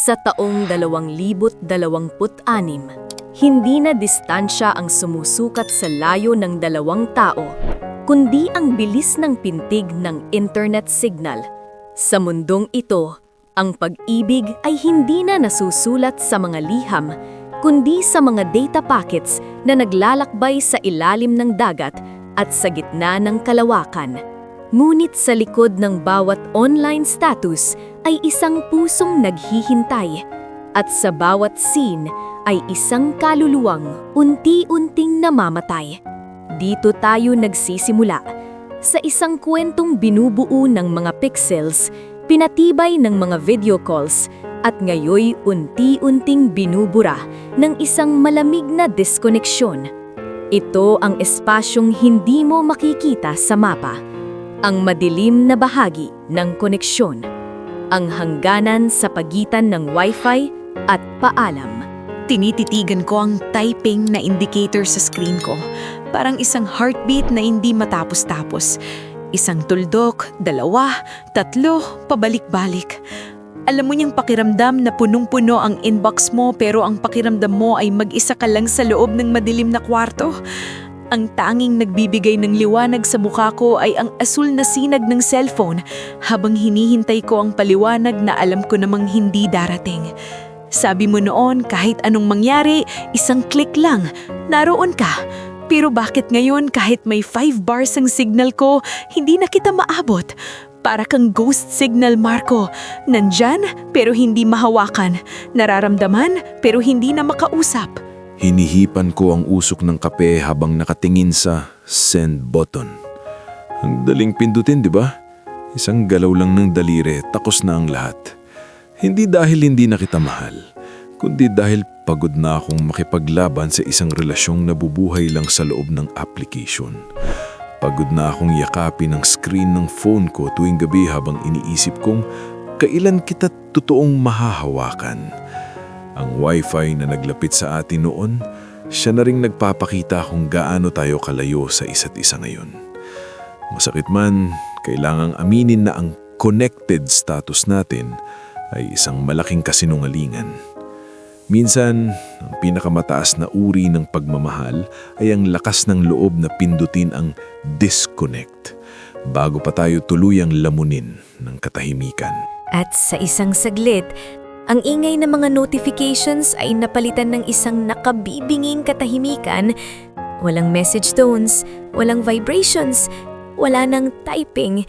Sa taong 2026, hindi na distansya ang sumusukat sa layo ng dalawang tao, kundi ang bilis ng pintig ng internet signal. Sa mundong ito, ang pag-ibig ay hindi na nasusulat sa mga liham, kundi sa mga data packets na naglalakbay sa ilalim ng dagat at sa gitna ng kalawakan. Ngunit sa likod ng bawat online status ay isang pusong naghihintay, at sa bawat scene ay isang kaluluwang unti-unting namamatay. Dito tayo nagsisimula, sa isang kwentong binubuo ng mga pixels, pinatibay ng mga video calls, at ngayoy unti-unting binubura ng isang malamig na diskoneksyon. Ito ang espasyong hindi mo makikita sa mapa. Ang madilim na bahagi ng koneksyon, ang hangganan sa pagitan ng Wi-Fi at paalam. Tinititigan ko ang typing na indicator sa screen ko. Parang isang heartbeat na hindi matapos-tapos. Isang tuldok, 2, 3, pabalik-balik. Alam mo niyang pakiramdam na punong-puno ang inbox mo pero ang pakiramdam mo ay mag-isa ka lang sa loob ng madilim na kwarto. Ang tanging nagbibigay ng liwanag sa mukha ko ay ang asul na sinag ng cellphone habang hinihintay ko ang paliwanag na alam ko namang hindi darating. Sabi mo noon kahit anong mangyari, isang click lang, naroon ka. Pero bakit ngayon kahit may 5 bars ang signal ko, hindi na kita maabot? Para kang ghost signal, Marco. Nandyan pero hindi mahawakan. Nararamdaman pero hindi na makausap. Hinihipan ko ang usok ng kape habang nakatingin sa send button. Ang daling pindutin, di ba? Isang galaw lang ng daliri, takos na ang lahat. Hindi dahil hindi na kita mahal, kundi dahil pagod na akong makipaglaban sa isang relasyong nabubuhay lang sa loob ng application. Pagod na akong yakapin ang screen ng phone ko tuwing gabi habang iniisip kong kailan kita totoong mahahawakan. Ang Wi-Fi na naglapit sa atin noon, siya na ring nagpapakita kung gaano tayo kalayo sa isa't isa ngayon. Masakit man, kailangang aminin na ang connected status natin ay isang malaking kasinungalingan. Minsan, ang pinakamataas na uri ng pagmamahal ay ang lakas ng loob na pindutin ang disconnect bago pa tayo tuluyang lamunin ng katahimikan. At sa isang saglit, ang ingay ng mga notifications ay napalitan ng isang nakabibinging katahimikan. Walang message tones, walang vibrations, wala nang typing.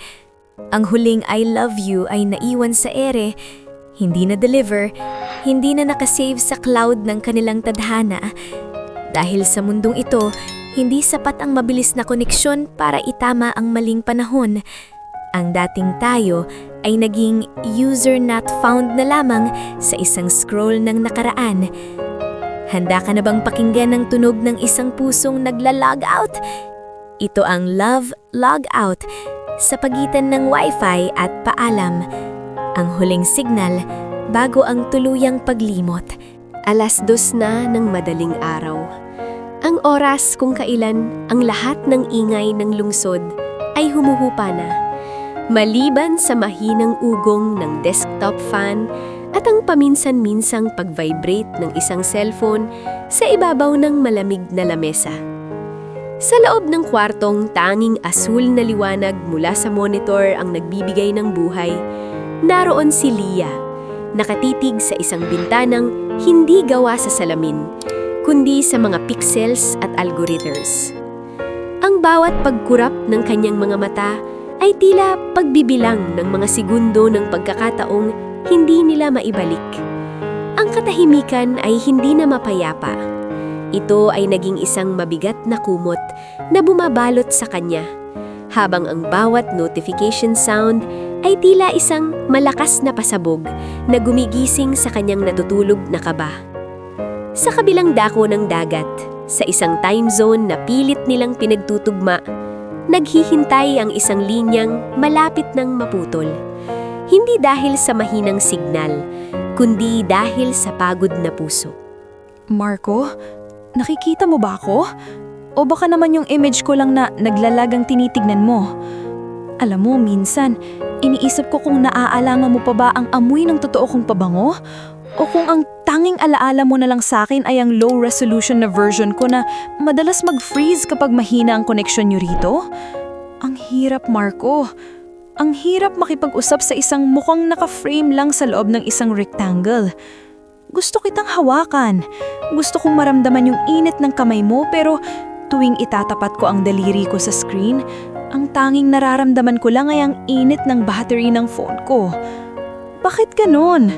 Ang huling I love you ay naiwan sa ere, hindi na-deliver, hindi na nakasave sa cloud ng kanilang tadhana. Dahil sa mundong ito, hindi sapat ang mabilis na koneksyon para itama ang maling panahon. Ang dating tayo ay naging user not found na lamang sa isang scroll ng nakaraan. Handa ka na bang pakinggan ang tunog ng isang pusong nagla-log out? Ito ang Love Log Out sa pagitan ng Wi-Fi at paalam. Ang huling signal bago ang tuluyang paglimot. 2:00 na ng madaling araw. Ang oras kung kailan ang lahat ng ingay ng lungsod ay humuhupa na. Maliban sa mahinang ugong ng desktop fan at ang paminsan-minsang pag-vibrate ng isang cellphone sa ibabaw ng malamig na lamesa. Sa loob ng kwartong tanging asul na liwanag mula sa monitor ang nagbibigay ng buhay, naroon si Leah, nakatitig sa isang bintanang hindi gawa sa salamin, kundi sa mga pixels at algorithms. Ang bawat pagkurap ng kanyang mga mata ay tila pagbibilang ng mga segundo ng pagkakataong hindi nila maibalik. Ang katahimikan ay hindi na mapayapa. Ito ay naging isang mabigat na kumot na bumabalot sa kanya, habang ang bawat notification sound ay tila isang malakas na pasabog na gumigising sa kanyang natutulog na kaba. Sa kabilang dako ng dagat, sa isang time zone na pilit nilang pinagtutugma, naghihintay ang isang linyang malapit ng maputol. Hindi dahil sa mahinang signal, kundi dahil sa pagod na puso. Marco, nakikita mo ba ako? O baka naman yung image ko lang na naglalagang tinitignan mo? Alam mo, minsan, Iniisip ko kung naaalala mo pa ba ang amoy ng totoo kong pabango? O kung ang tanging alaala mo na lang sa akin ay ang low-resolution na version ko na madalas mag-freeze kapag mahina ang koneksyon niyo rito? Ang hirap, Marco. Ang hirap makipag-usap sa isang mukhang naka-frame lang sa loob ng isang rectangle. Gusto kitang hawakan. Gusto kong maramdaman yung init ng kamay mo pero tuwing itatapat ko ang daliri ko sa screen, ang tanging nararamdaman ko lang ay ang init ng battery ng phone ko. Bakit ganon?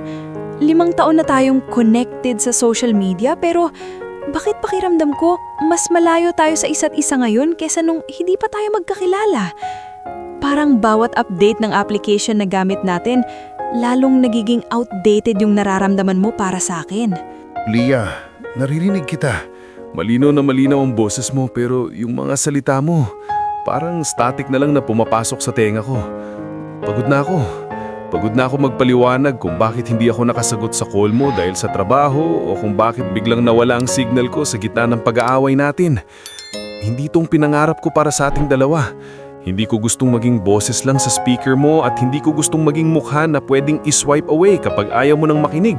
5 taon na tayong connected sa social media pero bakit pakiramdam ko mas malayo tayo sa isa't isa ngayon kesa nung hindi pa tayo magkakilala? Parang bawat update ng application na gamit natin, lalong nagiging outdated yung nararamdaman mo para sa akin. Leah, naririnig kita. Malinaw na malinaw ang boses mo pero yung mga salita mo, parang static na lang na pumapasok sa tenga ko. Pagod na ako. Pagod na ako magpaliwanag kung bakit hindi ako nakasagot sa call mo dahil sa trabaho o kung bakit biglang nawala ang signal ko sa gitna ng pag-aaway natin. Hindi itong pinangarap ko para sa ating dalawa. Hindi ko gustong maging boses lang sa speaker mo at hindi ko gustong maging mukha na pwedeng iswipe away kapag ayaw mo nang makinig.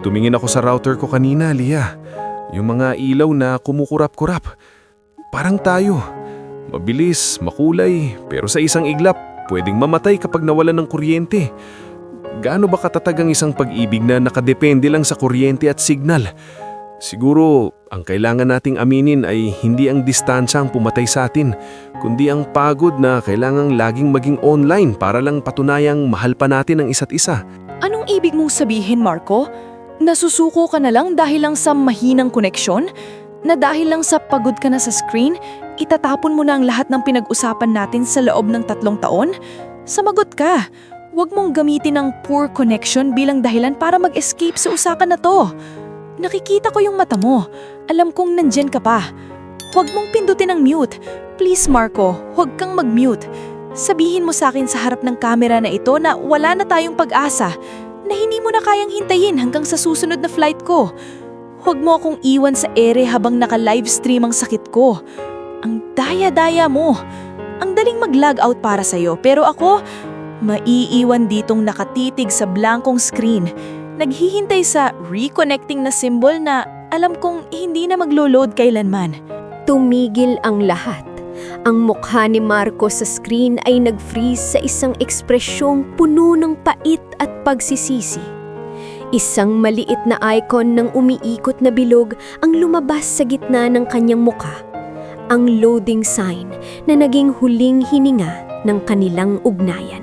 Tumingin ako sa router ko kanina, Leah. Yung mga ilaw na kumukurap-kurap. Parang tayo. Mabilis, makulay, pero sa isang iglap, pwedeng mamatay kapag nawalan ng kuryente. Gaano ba katatag ang isang pag-ibig na nakadepende lang sa kuryente at signal? Siguro, ang kailangan nating aminin ay hindi ang distansya ang pumatay sa atin, kundi ang pagod na kailangang laging maging online para lang patunayang mahal pa natin ang isa't isa. Anong ibig mong sabihin, Marco? Nasusuko ka na lang dahil lang sa mahinang koneksyon? Na dahil lang sa pagod ka na sa screen, itatapon mo na ang lahat ng pinag-usapan natin sa loob ng 3 taon? Samagot ka! Huwag mong gamitin ang poor connection bilang dahilan para mag-escape sa usapan na to. Nakikita ko yung mata mo. Alam kong nandyan ka pa. Huwag mong pindutin ang mute. Please, Marco, huwag kang mag-mute. Sabihin mo sa akin sa harap ng kamera na ito na wala na tayong pag-asa, na hindi mo na kayang hintayin hanggang sa susunod na flight ko. Huwag mo akong iwan sa ere habang naka-livestream ang sakit ko. Ang daya-daya mo. Ang daling mag-log out para sa'yo, pero ako, maiiwan ditong nakatitig sa blankong screen. Naghihintay sa reconnecting na symbol na alam kong hindi na maglo-load kailanman. Tumigil ang lahat. Ang mukha ni Marco sa screen ay nag-freeze sa isang ekspresyong puno ng pait at pagsisisi. Isang maliit na icon ng umiikot na bilog ang lumabas sa gitna ng kanyang mukha. Ang loading sign na naging huling hininga ng kanilang ugnayan.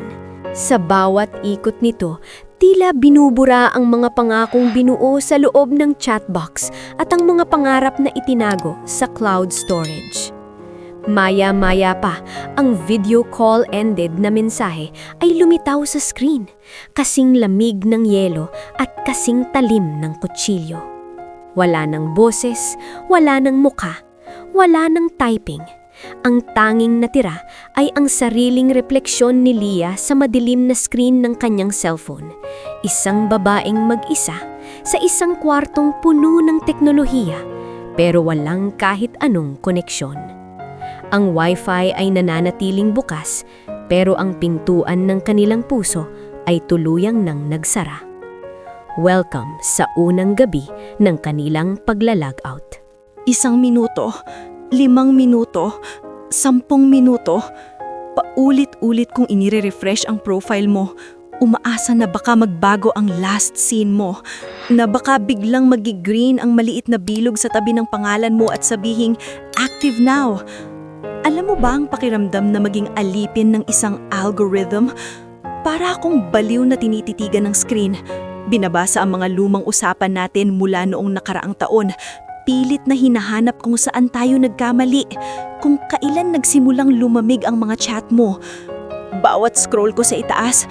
Sa bawat ikot nito, tila binubura ang mga pangakong binuo sa loob ng chatbox at ang mga pangarap na itinago sa cloud storage. Maya-maya pa, ang video call ended na mensahe ay lumitaw sa screen, kasing lamig ng yelo at kasing talim ng kutsilyo. Wala ng boses, wala ng muka, wala ng typing. Ang tanging natira ay ang sariling refleksyon ni Leah sa madilim na screen ng kanyang cellphone. Isang babaeng mag-isa sa isang kwartong puno ng teknolohiya pero walang kahit anong koneksyon. Ang wifi ay nananatiling bukas pero ang pintuan ng kanilang puso ay tuluyang nang nagsara. Welcome sa unang gabi ng kanilang pagla-log out. 1 minuto, 5 minuto, 10 minuto. Paulit-ulit kong inire-refresh ang profile mo. Umaasa na baka magbago ang last scene mo. Na baka biglang magi-green ang maliit na bilog sa tabi ng pangalan mo at sabihing, active now. Alam mo ba ang pakiramdam na maging alipin ng isang algorithm? Para akong baliw na tinititigan ng screen. Binabasa ang mga lumang usapan natin mula noong nakaraang taon. Pilit na hinahanap kung saan tayo nagkamali, kung kailan nagsimulang lumamig ang mga chat mo. Bawat scroll ko sa itaas,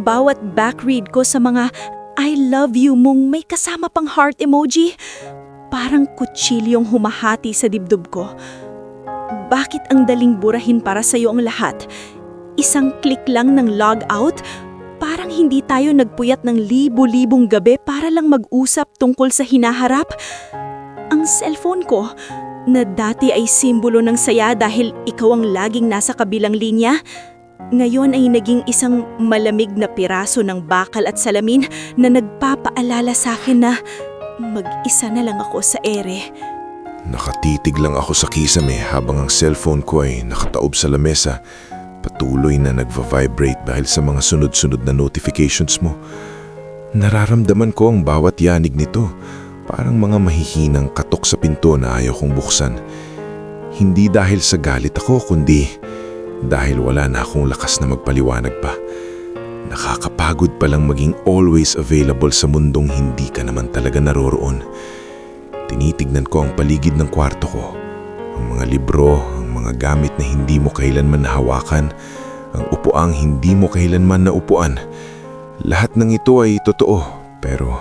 bawat backread ko sa mga I love you mong may kasama pang heart emoji, parang kutsilyong humahati sa dibdib ko. Bakit ang daling burahin para sa'yo ang lahat? Isang click lang ng log out? Parang hindi tayo nagpuyat ng libo-libong gabi para lang mag-usap tungkol sa hinaharap? Ang cellphone ko, na dati ay simbolo ng saya dahil ikaw ang laging nasa kabilang linya, ngayon ay naging isang malamig na piraso ng bakal at salamin na nagpapaalala sa akin na mag-isa na lang ako sa ere. Nakatitig lang ako sa kisame habang ang cellphone ko ay nakataob sa lamesa. Patuloy na nagva-vibrate dahil sa mga sunod-sunod na notifications mo. Nararamdaman ko ang bawat yanig nito, parang mga mahihinang katok sa pinto na ayaw kong buksan. Hindi dahil sa galit ako, kundi dahil wala na akong lakas na magpaliwanag pa. Nakakapagod palang maging always available sa mundong hindi ka naman talaga naroroon. Tinitignan ko ang paligid ng kwarto ko. Ang mga libro, ang mga gamit na hindi mo kailanman nahawakan, ang upuang hindi mo kailanman naupuan. Lahat ng ito ay totoo, pero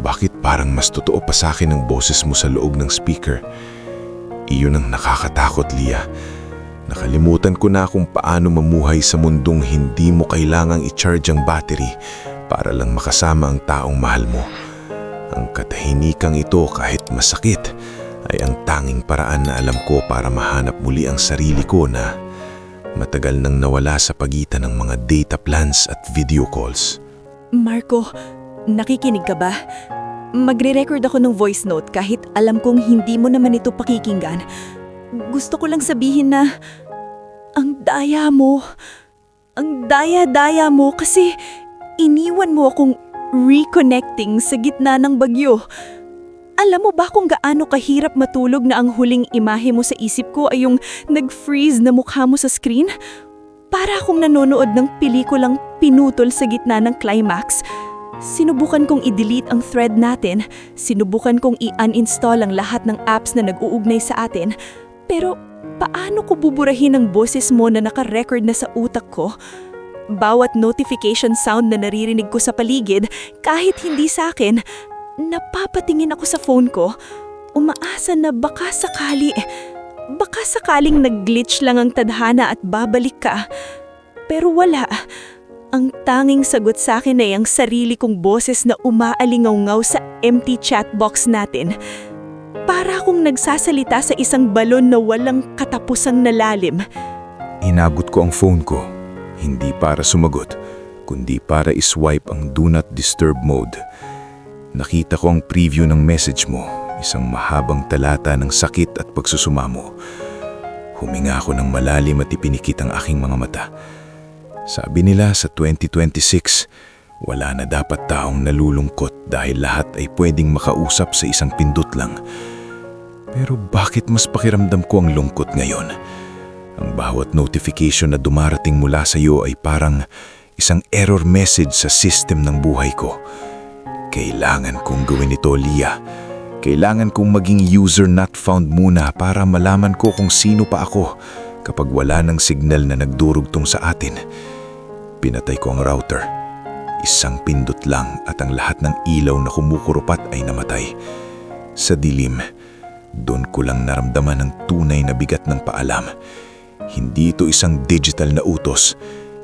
bakit parang mas totoo pa sa akin ang boses mo sa loob ng speaker? Iyon ang nakakatakot, Lia. Nakalimutan ko na kung paano mamuhay sa mundong hindi mo kailangang i-charge ang battery para lang makasama ang taong mahal mo. Ang katahimikang ito kahit masakit ay ang tanging paraan na alam ko para mahanap muli ang sarili ko na matagal nang nawala sa pagitan ng mga data plans at video calls. Marco, nakikinig ka ba? Magre-record ako ng voice note kahit alam kong hindi mo naman ito pakikinggan. Gusto ko lang sabihin na ang daya-daya mo kasi iniwan mo akong reconnecting sa gitna ng bagyo. Alam mo ba kung gaano kahirap matulog na ang huling imahe mo sa isip ko ay yung nag-freeze na mukha mo sa screen? Para akong nanonood ng pelikulang pinutol sa gitna ng climax. Sinubukan kong i-delete ang thread natin, sinubukan kong i-uninstall ang lahat ng apps na nag-uugnay sa atin, pero paano ko buburahin ang boses mo na naka-record na sa utak ko? Bawat notification sound na naririnig ko sa paligid, kahit hindi sa akin, napapatingin ako sa phone ko, umaasa na baka sakaling nag-glitch lang ang tadhana at babalik ka. Pero wala. Ang tanging sagot sa akin ay ang sarili kong boses na umaalingaw-ngaw sa empty chat box natin. Para akong nagsasalita sa isang balon na walang katapusang nalalim. Inagot ko ang phone ko, hindi para sumagot, kundi para iswipe ang Do Not Disturb mode. Nakita ko ang preview ng message mo, isang mahabang talata ng sakit at pagsusumamo. Huminga ako ng malalim at ipinikit ang aking mga mata. Sabi nila sa 2026, wala na dapat taong nalulungkot dahil lahat ay pwedeng makausap sa isang pindot lang. Pero bakit mas pakiramdam ko ang lungkot ngayon? Ang bawat notification na dumarating mula sa iyo ay parang isang error message sa system ng buhay ko. Kailangan kong gawin ito, Lia. Kailangan kong maging user not found muna para malaman ko kung sino pa ako kapag wala ng signal na nagdurugtong sa atin. Pinatay ko ang router. Isang pindot lang at ang lahat ng ilaw na kumukurupat ay namatay. Sa dilim, doon ko lang naramdaman ang tunay na bigat ng paalam. Hindi ito isang digital na utos.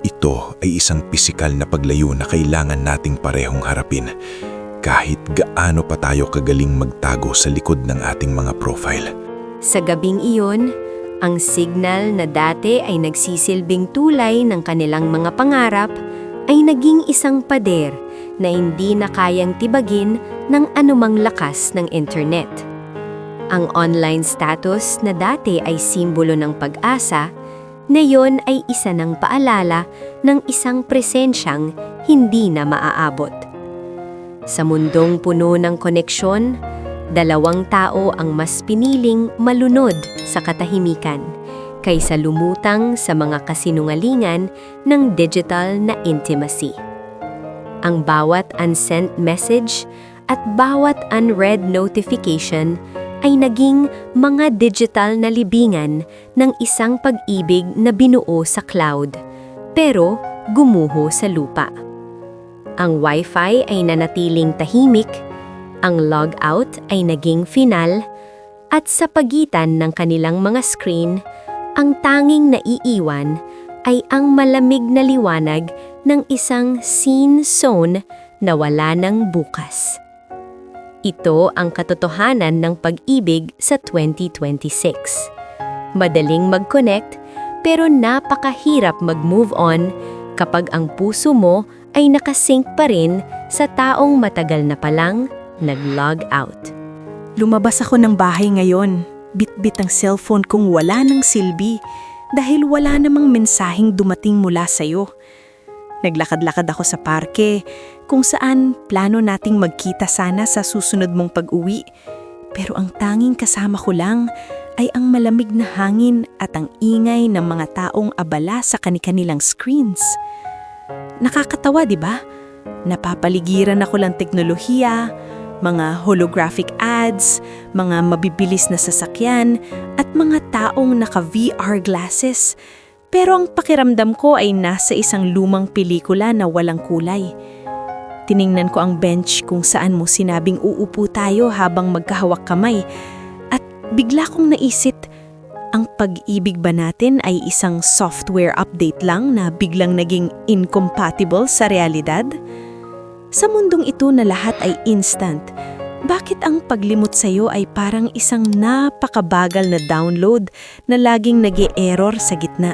Ito ay isang pisikal na paglayo na kailangan nating parehong harapin. Kahit gaano pa tayo kagaling magtago sa likod ng ating mga profile. Sa gabing iyon, ang signal na dati ay nagsisilbing tulay ng kanilang mga pangarap ay naging isang pader na hindi na kayang tibagin ng anumang lakas ng internet. Ang online status na dati ay simbolo ng pag-asa, ngayon ay isa ng paalala ng isang presensyang hindi na maaabot. Sa mundong puno ng koneksyon, dalawang tao ang mas piniling malunod sa katahimikan kaysa lumutang sa mga kasinungalingan ng digital na intimacy. Ang bawat unsent message at bawat unread notification ay naging mga digital na libingan ng isang pag-ibig na binuo sa cloud, pero gumuho sa lupa. Ang Wi-Fi ay nanatiling tahimik, ang logout ay naging final, at sa pagitan ng kanilang mga screen, ang tanging naiiwan ay ang malamig na liwanag ng isang scene zone na wala ng bukas. Ito ang katotohanan ng pag-ibig sa 2026. Madaling mag-connect, Pero napakahirap mag-move on kapag ang puso mo ay nakasync pa rin sa taong matagal na palang nag-log out. Lumabas ako ng bahay ngayon. Bit-bit ang cellphone kong wala ng silbi dahil wala namang mensaheng dumating mula sa'yo. Naglakad-lakad ako sa parke kung saan plano nating magkita sana sa susunod mong pag-uwi. Pero ang tanging kasama ko lang ay ang malamig na hangin at ang ingay ng mga taong abala sa kani-kanilang screens. Nakakatawa, di ba? Napapaligiran ako lang teknolohiya, mga holographic ads, mga mabibilis na sasakyan, at mga taong naka-VR glasses. Pero ang pakiramdam ko ay nasa isang lumang pelikula na walang kulay. Tiningnan ko ang bench kung saan mo sinabing uupo tayo habang magkahawak kamay. At bigla kong naisip, ang pag-ibig ba natin ay isang software update lang na biglang naging incompatible sa realidad? Sa mundong ito na lahat ay instant, bakit ang paglimot sa'yo ay parang isang napakabagal na download na laging nag-e-error sa gitna?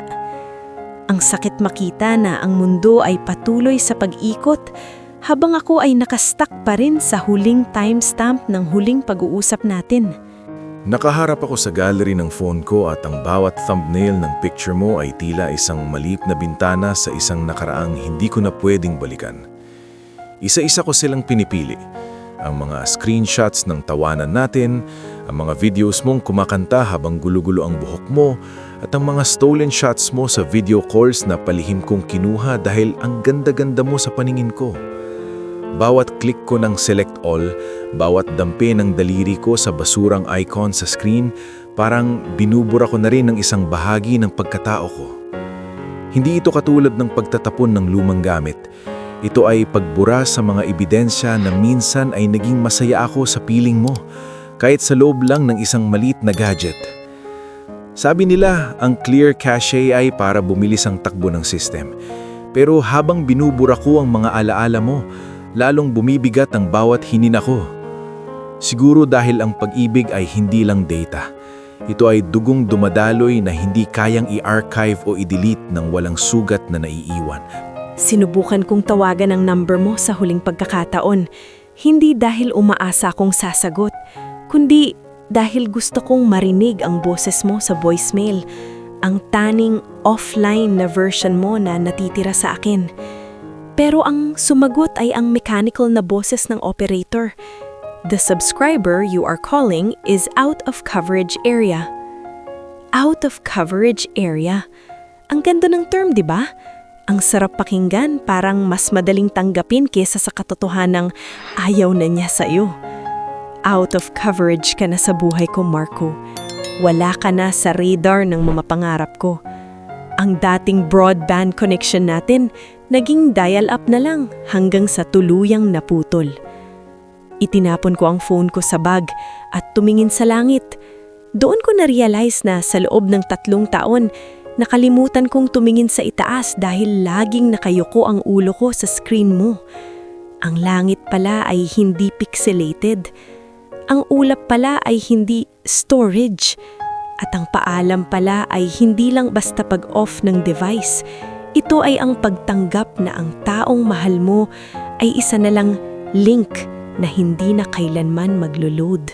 Ang sakit makita na ang mundo ay patuloy sa pag-ikot habang ako ay nakastuck pa rin sa huling timestamp ng huling pag-uusap natin. Nakaharap ako sa gallery ng phone ko at ang bawat thumbnail ng picture mo ay tila isang maliit na bintana sa isang nakaraang hindi ko na pwedeng balikan. Isa-isa ko silang pinipili. Ang mga screenshots ng tawanan natin, ang mga videos mong kumakanta habang gulo-gulo ang buhok mo, at ang mga stolen shots mo sa video calls na palihim kong kinuha dahil ang ganda-ganda mo sa paningin ko. Bawat click ko ng select all, bawat dampi ng daliri ko sa basurang icon sa screen, parang binubura ko na rin ng isang bahagi ng pagkatao ko. Hindi ito katulad ng pagtatapon ng lumang gamit. Ito ay pagbura sa mga ebidensya na minsan ay naging masaya ako sa piling mo, kahit sa loob lang ng isang maliit na gadget. Sabi nila, ang clear cache ay para bumilis ang takbo ng system. Pero habang binubura ko ang mga alaala mo, lalong bumibigat ang bawat hinina ko. Siguro dahil ang pag-ibig ay hindi lang data. Ito ay dugong dumadaloy na hindi kayang i-archive o i-delete ng walang sugat na naiiwan. Sinubukan kong tawagan ang number mo sa huling pagkakataon, hindi dahil umaasa akong sasagot, kundi dahil gusto kong marinig ang boses mo sa voicemail, ang taning offline na version mo na natitira sa akin. Pero ang sumagot ay ang mechanical na boses ng operator. The subscriber you are calling is out of coverage area. Out of coverage area. Ang ganda ng term, di ba? Ang sarap pakinggan, parang mas madaling tanggapin kesa sa katotohanang ayaw na niya sa iyo. Out of coverage ka na sa buhay ko, Marco. Wala ka na sa radar ng mga pangarap ko. Ang dating broadband connection natin, naging dial-up na lang hanggang sa tuluyang naputol. Itinapon ko ang phone ko sa bag at tumingin sa langit. Doon ko na-realize na sa loob ng 3 taon, nakalimutan kong tumingin sa itaas dahil laging nakayuko ang ulo ko sa screen mo. Ang langit pala ay hindi pixelated. Ang ulap pala ay hindi storage. At ang paalam pala ay hindi lang basta pag-off ng device. Ito ay ang pagtanggap na ang taong mahal mo ay isa na lang link na hindi na kailanman maglo-load.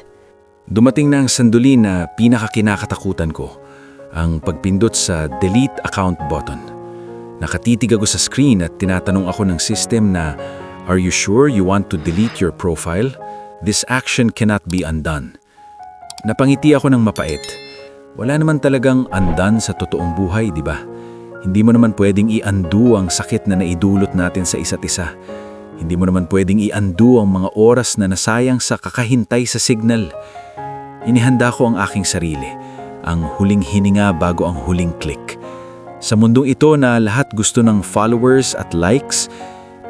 Dumating na ang sandali na pinakakinakatakutan ko, ang pagpindot sa delete account button. Nakatitig ako sa screen at tinatanong ako ng system na, "Are you sure you want to delete your profile? This action cannot be undone." Napangiti ako ng mapait. Wala naman talagang undone sa totoong buhay, di ba? Hindi mo naman pwedeng i-undo ang sakit na naidulot natin sa isa't isa. Hindi mo naman pwedeng i-undo ang mga oras na nasayang sa kakahintay sa signal. Inihanda ko ang aking sarili, ang huling hininga bago ang huling click. Sa mundong ito na lahat gusto ng followers at likes,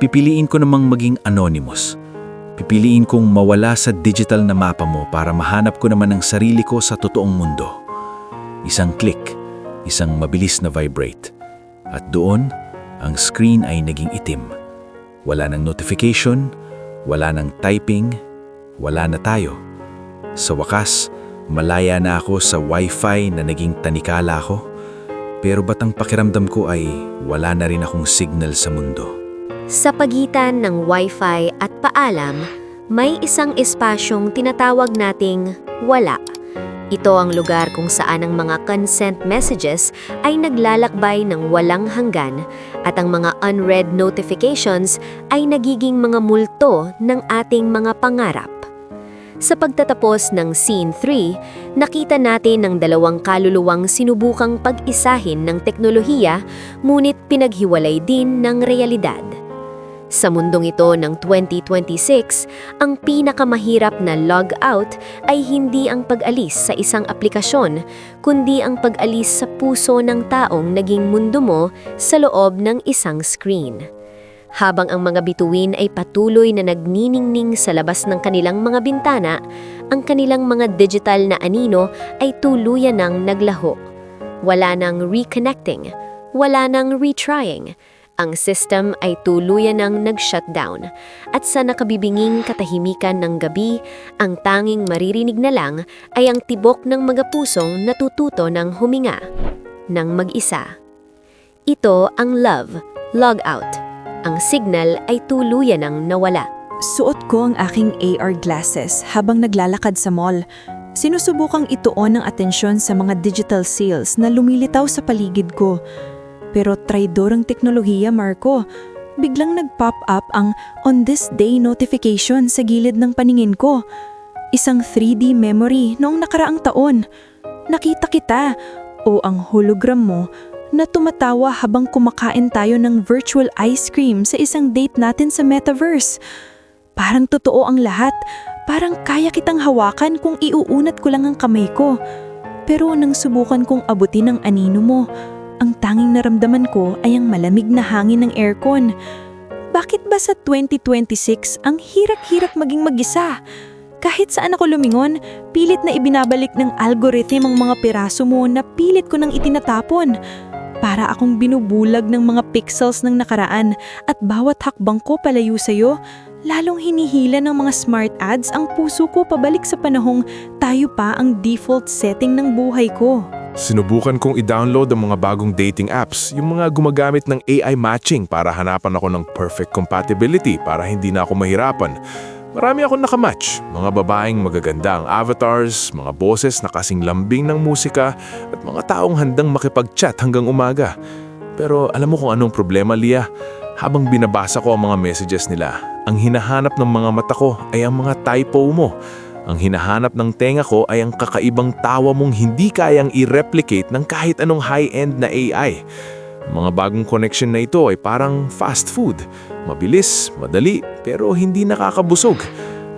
pipiliin ko namang maging anonymous. Pipiliin kong mawala sa digital na mapa mo para mahanap ko naman ang sarili ko sa totoong mundo. Isang click, isang mabilis na vibrate. At doon, ang screen ay naging itim. Wala ng notification, wala ng typing, wala na tayo. Sa wakas, malaya na ako sa wifi na naging tanikala ko. Pero ba't ang pakiramdam ko ay wala na rin akong signal sa mundo? Sa pagitan ng Wi-Fi at paalam, may isang espasyong tinatawag nating wala. Ito ang lugar kung saan ang mga consent messages ay naglalakbay ng walang hanggan at ang mga unread notifications ay nagiging mga multo ng ating mga pangarap. Sa pagtatapos ng Scene 3, nakita natin ang dalawang kaluluwang sinubukang pag-isahin ng teknolohiya ngunit pinaghiwalay din ng realidad. Sa mundong ito ng 2026, ang pinakamahirap na logout ay hindi ang pag-alis sa isang aplikasyon, kundi ang pag-alis sa puso ng taong naging mundo mo sa loob ng isang screen. Habang ang mga bituin ay patuloy na nagniningning sa labas ng kanilang mga bintana, ang kanilang mga digital na anino ay tuluyan ng naglaho. Wala nang reconnecting, wala nang retrying. Ang system ay tuluyan ng nag-shutdown at sa nakabibinging katahimikan ng gabi, ang tanging maririnig na lang ay ang tibok ng mga pusong natututo ng huminga, ng mag-isa. Ito ang love, logout. Ang signal ay tuluyan ng nawala. Suot ko ang aking AR glasses habang naglalakad sa mall. Sinusubukang ituon ang atensyon sa mga digital seals na lumilitaw sa paligid ko. Pero traidor ang teknolohiya, Marco. Biglang nag-pop up ang "On this day" notification sa gilid ng paningin ko. Isang 3D memory noong nakaraang taon. Nakita kita o ang hologram mo na tumatawa habang kumakain tayo ng virtual ice cream sa isang date natin sa metaverse. Parang totoo ang lahat. Parang kaya kitang hawakan kung iuunat ko lang ang kamay ko. Pero nang subukan kong abutin ang anino mo, ang tanging naramdaman ko ay ang malamig na hangin ng aircon. Bakit ba sa 2026 ang hirap-hirap maging mag-isa? Kahit saan ako lumingon, pilit na ibinabalik ng algorithm ang mga piraso mo na pilit ko nang itinatapon. Para akong binubulag ng mga pixels ng nakaraan at bawat hakbang ko palayo sa'yo, lalong hinihila ng mga smart ads ang puso ko pabalik sa panahong tayo pa ang default setting ng buhay ko. Sinubukan kong i-download ang mga bagong dating apps, yung mga gumagamit ng AI matching para hanapan ako ng perfect compatibility para hindi na ako mahirapan. Marami akong nakamatch, mga babaeng magaganda ang avatars, mga boses na kasing lambing ng musika at mga taong handang makipag-chat hanggang umaga. Pero alam mo kung anong problema, Lia? Habang binabasa ko ang mga messages nila, ang hinahanap ng mga mata ko ay ang mga typo mo. Ang hinahanap ng tenga ko ay ang kakaibang tawa mong hindi kayang i-replicate ng kahit anong high-end na AI. Mga bagong connection na ito ay parang fast food. Mabilis, madali, pero hindi nakakabusog.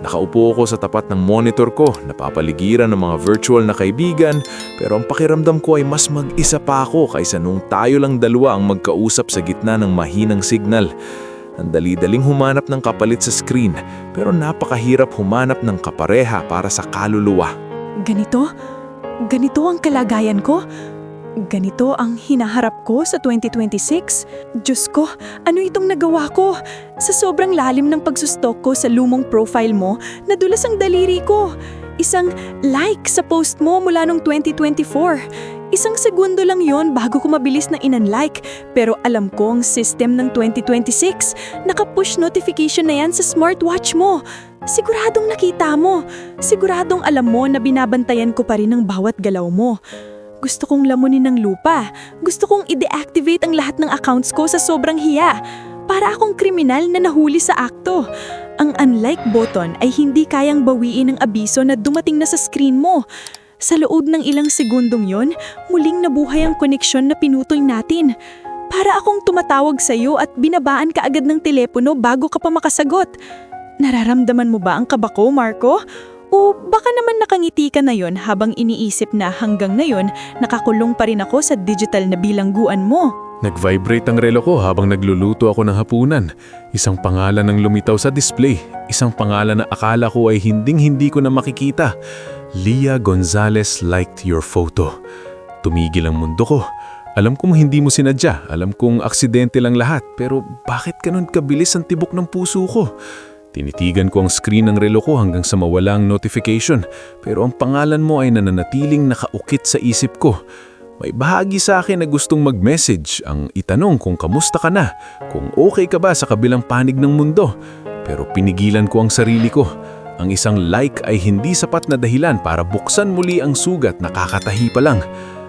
Nakaupo ko sa tapat ng monitor ko, napapaligiran ng mga virtual na kaibigan, pero ang pakiramdam ko ay mas mag-isa pa ako kaysa nung tayo lang dalawa ang magkausap sa gitna ng mahinang signal. Ang dali-daling humanap ng kapalit sa screen, pero napakahirap humanap ng kapareha para sa kaluluwa. Ganito? Ganito ang kalagayan ko? Ganito ang hinaharap ko sa 2026? Diyos ko, ano itong nagawa ko? Sa sobrang lalim ng pagsustok ko sa lumang profile mo, nadulas ang daliri ko. Isang like sa post mo mula noong 2024. Isang segundo lang yon bago ko mabilis na in-unlike. Pero alam ko ang system ng 2026. Naka-push notification na yan sa smartwatch mo. Siguradong nakita mo. Siguradong alam mo na binabantayan ko pa rin ang bawat galaw mo. Gusto kong lamunin ng lupa. Gusto kong i-deactivate ang lahat ng accounts ko sa sobrang hiya. Para akong kriminal na nahuli sa akto. Ang unlike button ay hindi kayang bawiin ang abiso na dumating na sa screen mo. Sa loob ng ilang segundong yon, muling nabuhay ang koneksyon na pinutoy natin. Para akong tumatawag sa iyo at binabaan ka agad ng telepono bago ka pa makasagot. Nararamdaman mo ba ang kaba ko, Marco? O baka naman nakangiti ka na yon habang iniisip na hanggang ngayon nakakulong pa rin ako sa digital na bilangguan mo? Nag-vibrate ang relo ko habang nagluluto ako ng hapunan. Isang pangalan ang lumitaw sa display. Isang pangalan na akala ko ay hinding-hindi ko na makikita. Lia Gonzalez liked your photo. Tumigil ang mundo ko. Alam kong hindi mo sinadya. Alam kong aksidente lang lahat. Pero bakit ganun kabilis ang tibok ng puso ko? Tinitigan ko ang screen ng relo ko hanggang sa mawala ang notification. Pero ang pangalan mo ay nananatiling nakaukit sa isip ko. May bahagi sa akin na gustong mag-message ang itanong kung kamusta ka na, kung okay ka ba sa kabilang panig ng mundo. Pero pinigilan ko ang sarili ko. Ang isang like ay hindi sapat na dahilan para buksan muli ang sugat na kakatahi pa lang.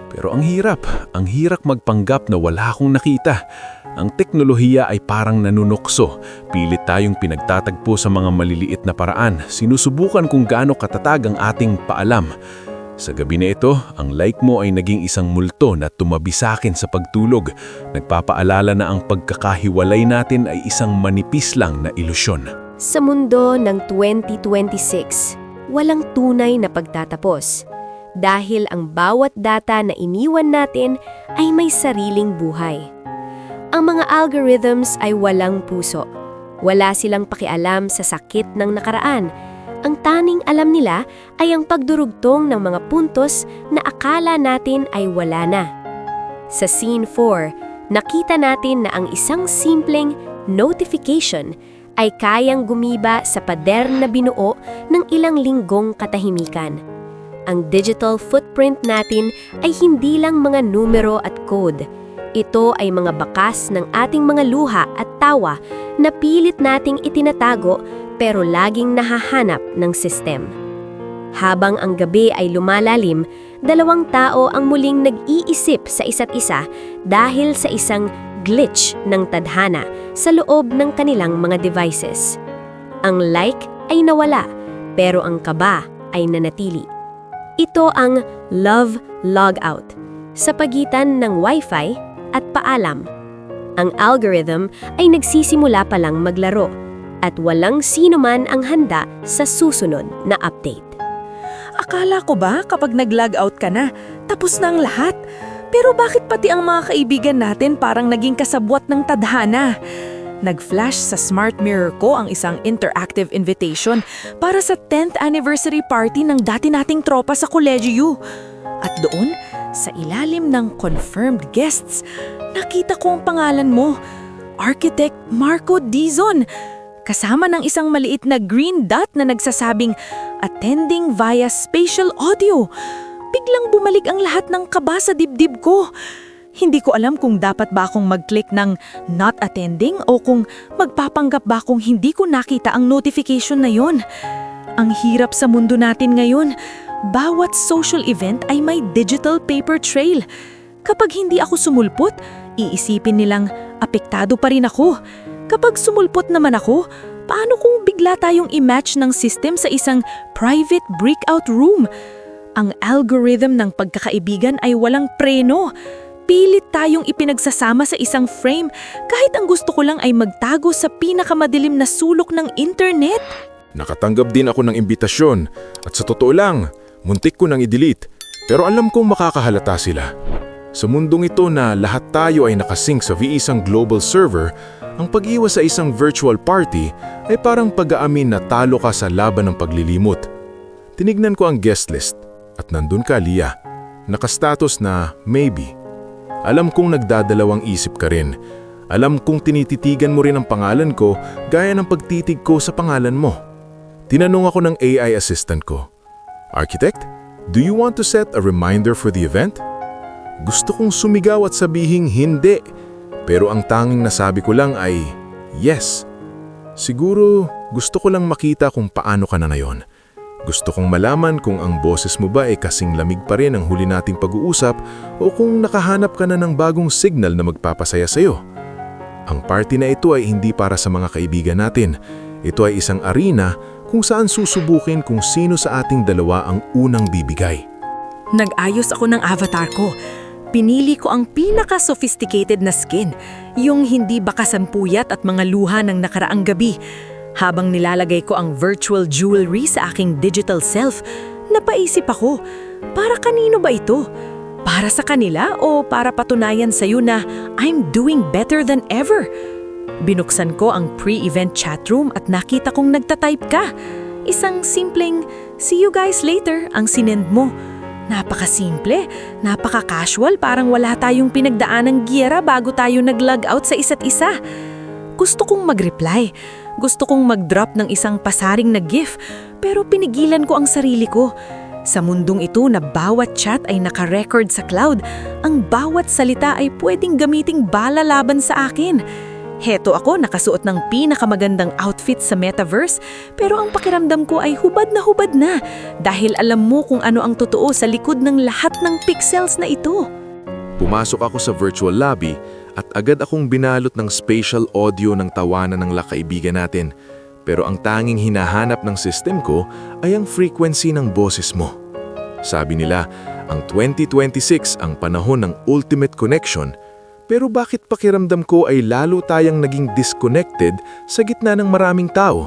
Pero ang hirap magpanggap na wala akong nakita. Ang teknolohiya ay parang nanunukso. Pilit tayong pinagtatagpo sa mga maliliit na paraan. Sinusubukan kung gaano katatag ang ating paalam. Sa gabi na ito, ang like mo ay naging isang multo na tumabi sa akin sa pagtulog. Nagpapaalala na ang pagkakahiwalay natin ay isang manipis lang na ilusyon. Sa mundo ng 2026, walang tunay na pagtatapos. Dahil ang bawat data na iniwan natin ay may sariling buhay. Ang mga algorithms ay walang puso. Wala silang pakialam sa sakit ng nakaraan. Ang tanging alam nila ay ang pagdurugtong ng mga puntos na akala natin ay wala na. Sa Scene 4, nakita natin na ang isang simpleng notification ay kayang gumiba sa pader na binuo ng ilang linggong katahimikan. Ang digital footprint natin ay hindi lang mga numero at code. Ito ay mga bakas ng ating mga luha at tawa na pilit nating itinatago pero laging nahahanap ng sistem. Habang ang gabi ay lumalalim, dalawang tao ang muling nag-iisip sa isa't isa dahil sa isang glitch ng tadhana sa loob ng kanilang mga devices. Ang like ay nawala, pero ang kaba ay nanatili. Ito ang love logout sa pagitan ng Wi-Fi at paalam. Ang algorithm ay nagsisimula pa lang maglaro at walang sino man ang handa sa susunod na update. Akala ko ba kapag nag-log out ka na, tapos na ang lahat? Pero bakit pati ang mga kaibigan natin parang naging kasabwat ng tadhana? Nag-flash sa smart mirror ko ang isang interactive invitation para sa 10th anniversary party ng dati nating tropa sa kolehiyo. At doon, sa ilalim ng confirmed guests, nakita ko ang pangalan mo, Architect Marco Dizon, kasama ng isang maliit na green dot na nagsasabing attending via spatial audio. Biglang bumalik ang lahat ng kaba sa dibdib ko. Hindi ko alam kung dapat ba akong mag-click ng not attending o kung magpapanggap ba akong hindi ko nakita ang notification na yon. Ang hirap sa mundo natin ngayon. Bawat social event ay may digital paper trail. Kapag hindi ako sumulpot, iisipin nilang apektado pa rin ako. Kapag sumulpot naman ako, paano kung bigla tayong i-match ng system sa isang private breakout room? Ang algorithm ng pagkakaibigan ay walang preno. Pilit tayong ipinagsasama sa isang frame kahit ang gusto ko lang ay magtago sa pinakamadilim na sulok ng internet. Nakatanggap din ako ng imbitasyon at sa totoo lang, muntik ko nang i-delete. Pero alam kong makakahalata sila. Sa mundong ito na lahat tayo ay nakasync sa isang global server, ang pag-iwas sa isang virtual party ay parang pag-aamin na talo ka sa laban ng paglilimot. Tinignan ko ang guest list at nandun ka, Lia. Nakastatus na maybe. Alam kong nagdadalawang isip ka rin. Alam kong tinititigan mo rin ang pangalan ko gaya ng pagtitig ko sa pangalan mo. Tinanong ako ng AI assistant ko, Architect, do you want to set a reminder for the event? Gusto kong sumigaw at sabihing hindi. Pero ang tanging nasabi ko lang ay, yes. Siguro gusto ko lang makita kung paano ka na ngayon. Gusto kong malaman kung ang boses mo ba ay kasing lamig pa rin ang huli nating pag-uusap o kung nakahanap ka na ng bagong signal na magpapasaya sa'yo. Ang party na ito ay hindi para sa mga kaibigan natin. Ito ay isang arena kung saan susubukin kung sino sa ating dalawa ang unang bibigay. Nag-ayos ako ng avatar ko. Pinili ko ang pinaka-sophisticated na skin, yung hindi bakasan puyat at mga luha ng nakaraang gabi. Habang nilalagay ko ang virtual jewelry sa aking digital self, napaisip ako, para kanino ba ito? Para sa kanila o para patunayan sa'yo na I'm doing better than ever? Binuksan ko ang pre-event chatroom at nakita kong nagtatype ka. Isang simpleng, see you guys later ang sinend mo. Napakasimple, napaka-casual, parang wala tayong pinagdaanang giyera bago tayo nag-log out sa isa't isa. Gusto kong mag-reply, gusto kong mag-drop ng isang pasaring na gif, pero pinigilan ko ang sarili ko. Sa mundong ito na bawat chat ay naka-record sa cloud, ang bawat salita ay pwedeng gamiting bala laban sa akin. Heto ako nakasuot ng pinakamagandang outfit sa metaverse, pero ang pakiramdam ko ay hubad na dahil alam mo kung ano ang totoo sa likod ng lahat ng pixels na ito. Pumasok ako sa virtual lobby at agad akong binalot ng spatial audio ng tawanan ng lakaibigan natin. Pero ang tanging hinahanap ng system ko ay ang frequency ng boses mo. Sabi nila, ang 2026 ang panahon ng ultimate connection. Pero bakit pakiramdam ko ay lalo tayang naging disconnected sa gitna ng maraming tao?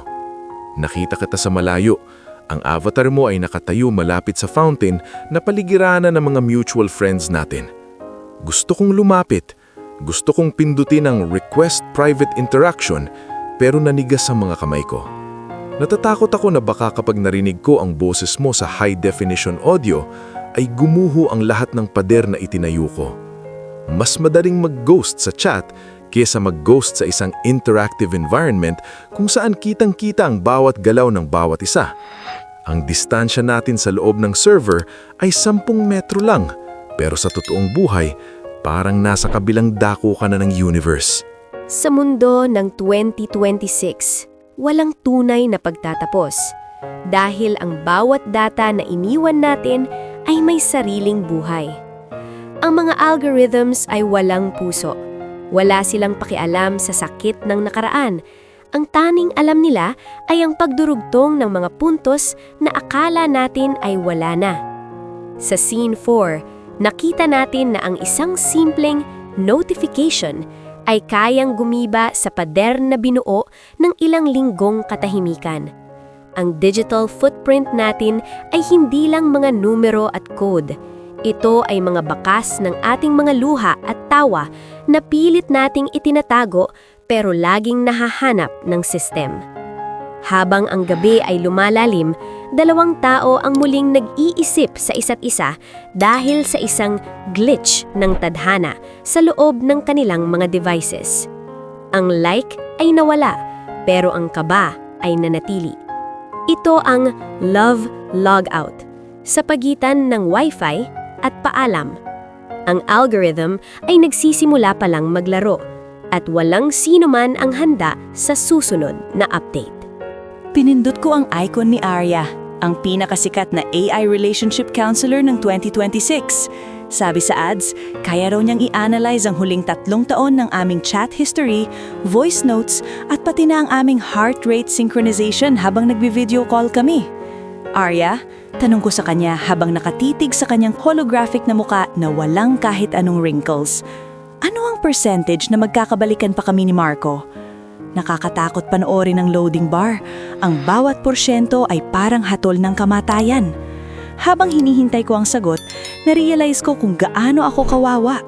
Nakita kita sa malayo. Ang avatar mo ay nakatayo malapit sa fountain na paligiranan ng mga mutual friends natin. Gusto kong lumapit. Gusto kong pindutin ang request private interaction pero nanigas ang mga kamay ko. Natatakot ako na baka kapag narinig ko ang boses mo sa high-definition audio ay gumuho ang lahat ng pader na itinayo ko. Mas madaling mag-ghost sa chat kaysa mag-ghost sa isang interactive environment kung saan kitang-kita ang bawat galaw ng bawat isa. Ang distansya natin sa loob ng server ay 10 metro lang, pero sa totoong buhay, parang nasa kabilang dako ka na ng universe. Sa mundo ng 2026, walang tunay na pagtatapos. Dahil ang bawat data na iniwan natin ay may sariling buhay. Ang mga algorithms ay walang puso. Wala silang pakialam sa sakit ng nakaraan. Ang tanging alam nila ay ang pagdurugtong ng mga puntos na akala natin ay wala na. Sa Scene 4, nakita natin na ang isang simpleng notification ay kayang gumiba sa pader na binuo ng ilang linggong katahimikan. Ang digital footprint natin ay hindi lang mga numero at code. Ito ay mga bakas ng ating mga luha at tawa na pilit nating itinatago pero laging nahahanap ng sistem. Habang ang gabi ay lumalalim, 2 tao ang muling nag-iisip sa isa't isa dahil sa isang glitch ng tadhana sa loob ng kanilang mga devices. Ang like ay nawala, pero ang kaba ay nanatili. Ito ang love logout sa pagitan ng Wi-Fi at paalam. Ang algorithm ay nagsisimula pa lang maglaro at walang sino man ang handa sa susunod na update. Pinindot ko ang icon ni Arya, ang pinakasikat na AI relationship counselor ng 2026. Sabi sa ads, kaya raw niyang i-analyze ang huling 3 taon ng aming chat history, voice notes, at pati na ang aming heart rate synchronization habang nagbi-video call kami. Arya, tanong ko sa kanya habang nakatitig sa kanyang holographic na muka na walang kahit anong wrinkles. Ano ang percentage na magkakabalikan pa kami ni Marco? Nakakatakot panoorin ang loading bar. Ang bawat porsyento ay parang hatol ng kamatayan. Habang hinihintay ko ang sagot, narealize ko kung gaano ako kawawa.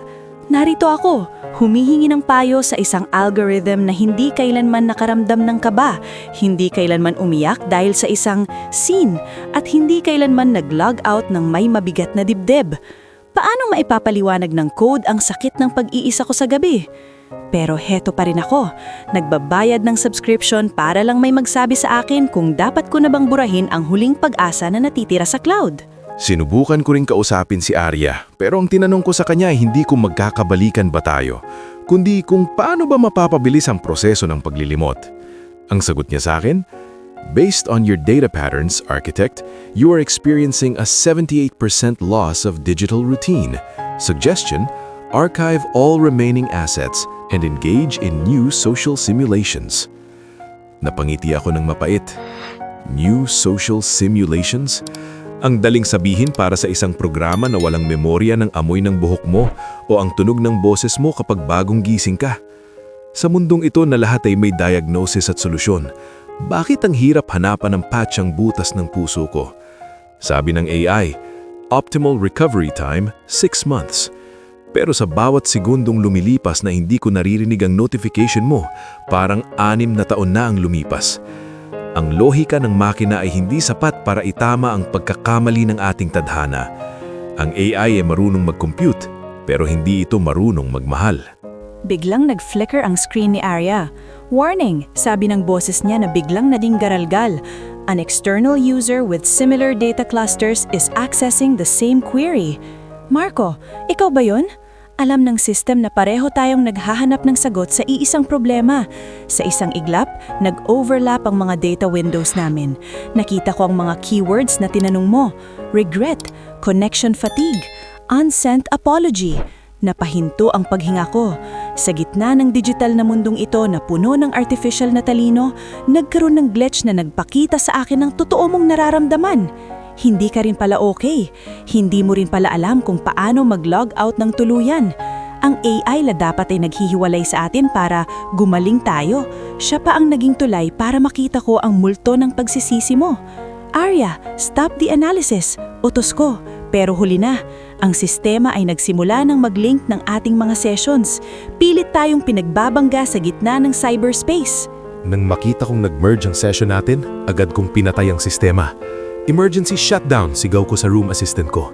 Narito ako, humihingi ng payo sa isang algorithm na hindi kailanman nakaramdam ng kaba, hindi kailanman umiyak dahil sa isang scene, at hindi kailanman nag-log out ng may mabigat na dibdib. Paano maipapaliwanag ng code ang sakit ng pag-iisa ko sa gabi? Pero heto pa rin ako, nagbabayad ng subscription para lang may magsabi sa akin kung dapat ko na bang burahin ang huling pag-asa na natitira sa cloud. Sinubukan ko rin kausapin si Arya, pero ang tinanong ko sa kanya ay hindi kung magkakabalikan ba tayo, kundi kung paano ba mapapabilis ang proseso ng paglilimot. Ang sagot niya sa akin, based on your data patterns, architect, you are experiencing a 78% loss of digital routine. Suggestion, archive all remaining assets and engage in new social simulations. Napangiti ako ng mapait. New social simulations? Ang daling sabihin para sa isang programa na walang memorya ng amoy ng buhok mo o ang tunog ng boses mo kapag bagong gising ka. Sa mundong ito na lahat ay may diagnosis at solusyon, bakit ang hirap hanapan ng patch ang butas ng puso ko? Sabi ng AI, optimal recovery time, 6 months. Pero sa bawat segundong lumilipas na hindi ko naririnig ang notification mo, parang 6 na taon na ang lumipas. Ang lohika ng makina ay hindi sapat para itama ang pagkakamali ng ating tadhana. Ang AI ay marunong mag-compute, pero hindi ito marunong magmahal. Biglang nag-flicker ang screen ni Arya. Warning, sabi ng boses niya na biglang naging garalgal. An external user with similar data clusters is accessing the same query. Marco, ikaw ba yun? Alam ng system na pareho tayong naghahanap ng sagot sa iisang problema. Sa isang iglap, nag-overlap ang mga data windows namin. Nakita ko ang mga keywords na tinanong mo. Regret, connection fatigue, unsent apology. Napahinto ang paghinga ko. Sa gitna ng digital na mundong ito na puno ng artificial na talino, nagkaroon ng glitch na nagpakita sa akin ng totoo mong nararamdaman. Hindi ka rin pala okay. Hindi mo rin pala alam kung paano mag-log out ng tuluyan. Ang AI na dapat ay naghihiwalay sa atin para gumaling tayo. Siya pa ang naging tulay para makita ko ang multo ng pagsisisi mo. Arya, stop the analysis. Utos ko. Pero huli na. Ang sistema ay nagsimula ng mag-link ng ating mga sessions. Pilit tayong pinagbabangga sa gitna ng cyberspace. Nang makita kong nag-merge ang session natin, agad kong pinatay ang sistema. Emergency shutdown, sigaw ko sa room assistant ko.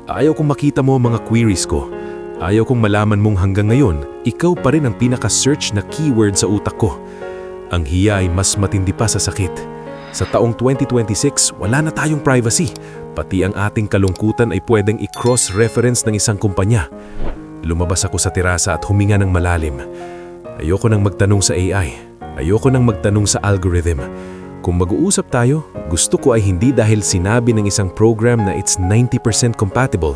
Ayaw kong makita mo ang mga queries ko. Ayaw kong malaman mong hanggang ngayon, ikaw pa rin ang pinaka-search na keyword sa utak ko. Ang hiya ay mas matindi pa sa sakit. Sa taong 2026, wala na tayong privacy. Pati ang ating kalungkutan ay pwedeng i-cross-reference ng isang kumpanya. Lumabas ako sa terasa at huminga ng malalim. Ayoko nang magtanong sa AI. Ayoko nang magtanong sa algorithm. Kung mag-uusap tayo, gusto ko ay hindi dahil sinabi ng isang program na it's 90% compatible.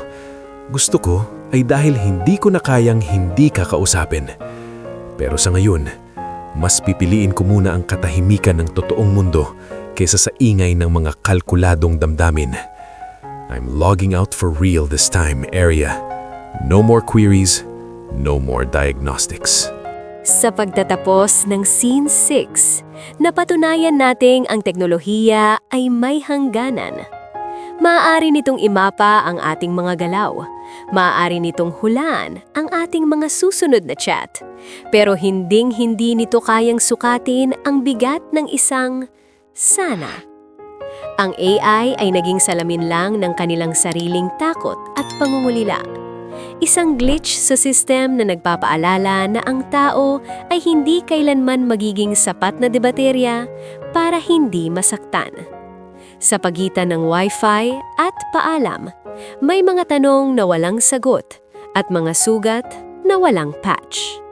Gusto ko ay dahil hindi ko na kayang hindi kakausapin. Pero sa ngayon, mas pipiliin ko muna ang katahimikan ng totoong mundo kaysa sa ingay ng mga kalkuladong damdamin. I'm logging out for real this time, Arya. No more queries, no more diagnostics. Sa pagtatapos ng Scene 6, napatunayan nating ang teknolohiya ay may hangganan. Maaari nitong imapa ang ating mga galaw. Maaari nitong hulaan ang ating mga susunod na chat. Pero hinding-hindi nito kayang sukatin ang bigat ng isang sana. Ang AI ay naging salamin lang ng kanilang sariling takot at pangungulila. Isang glitch sa system na nagpapaalala na ang tao ay hindi kailanman magiging sapat na debaterya para hindi masaktan. Sa pagitan ng Wi-Fi at paalam, may mga tanong na walang sagot at mga sugat na walang patch.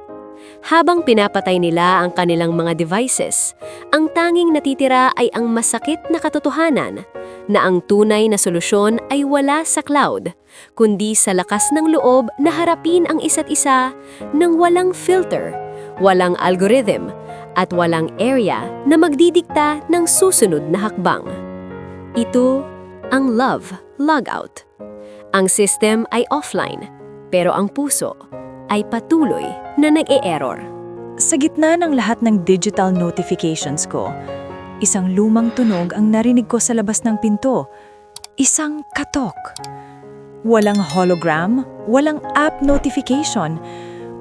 Habang pinapatay nila ang kanilang mga devices, ang tanging natitira ay ang masakit na katotohanan na ang tunay na solusyon ay wala sa cloud, kundi sa lakas ng loob na harapin ang isa't isa ng walang filter, walang algorithm, at walang area na magdidikta ng susunod na hakbang. Ito ang love logout. Ang system ay offline, pero ang puso ay patuloy na nag-e-error. Sa gitna ng lahat ng digital notifications ko, isang lumang tunog ang narinig ko sa labas ng pinto. Isang katok. Walang hologram, walang app notification,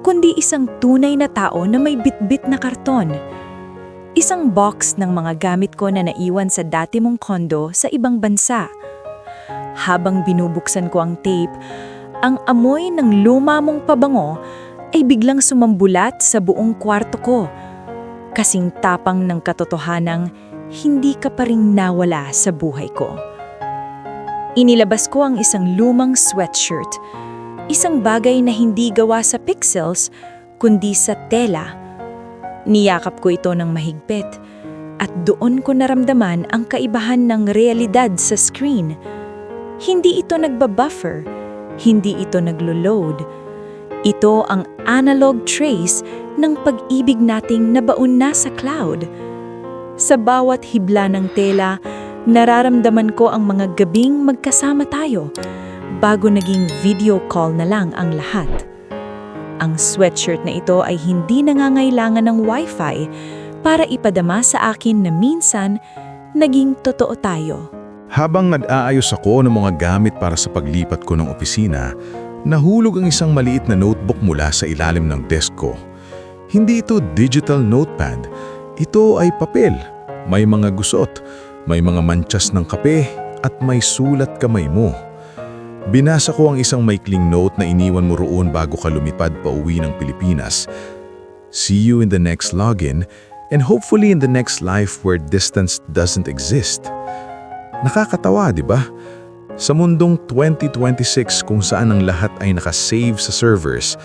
kundi isang tunay na tao na may bitbit na karton. Isang box ng mga gamit ko na naiwan sa dati mong kondo sa ibang bansa. Habang binubuksan ko ang tape, ang amoy ng luma mong pabango ay biglang sumambulat sa buong kwarto ko. Kasing tapang ng katotohanang hindi ka pa rin nawala sa buhay ko. Inilabas ko ang isang lumang sweatshirt, isang bagay na hindi gawa sa pixels kundi sa tela. Niyakap ko ito ng mahigpit at doon ko naramdaman ang kaibahan ng realidad sa screen. Hindi ito nagbabuffer, hindi ito naglo-load. Ito ang analog trace ng pag-ibig nating nabaon na sa cloud. Sa bawat hibla ng tela, nararamdaman ko ang mga gabing magkasama tayo bago naging video call na lang ang lahat. Ang sweatshirt na ito ay hindi nangangailangan ng Wi-Fi para ipadama sa akin na minsan naging totoo tayo. Habang nag-aayos ako ng mga gamit para sa paglipat ko ng opisina, nahulog ang isang maliit na notebook mula sa ilalim ng desk ko. Hindi ito digital notepad. Ito ay papel. May mga gusot, may mga manchas ng kape, at may sulat kamay mo. Binasa ko ang isang maikling note na iniwan mo roon bago ka lumipad pa uwi ng Pilipinas. See you in the next login. And hopefully in the next life where distance doesn't exist. Nakakatawa, di ba? Sa mundong 2026 kung saan ang lahat ay nakasave sa servers,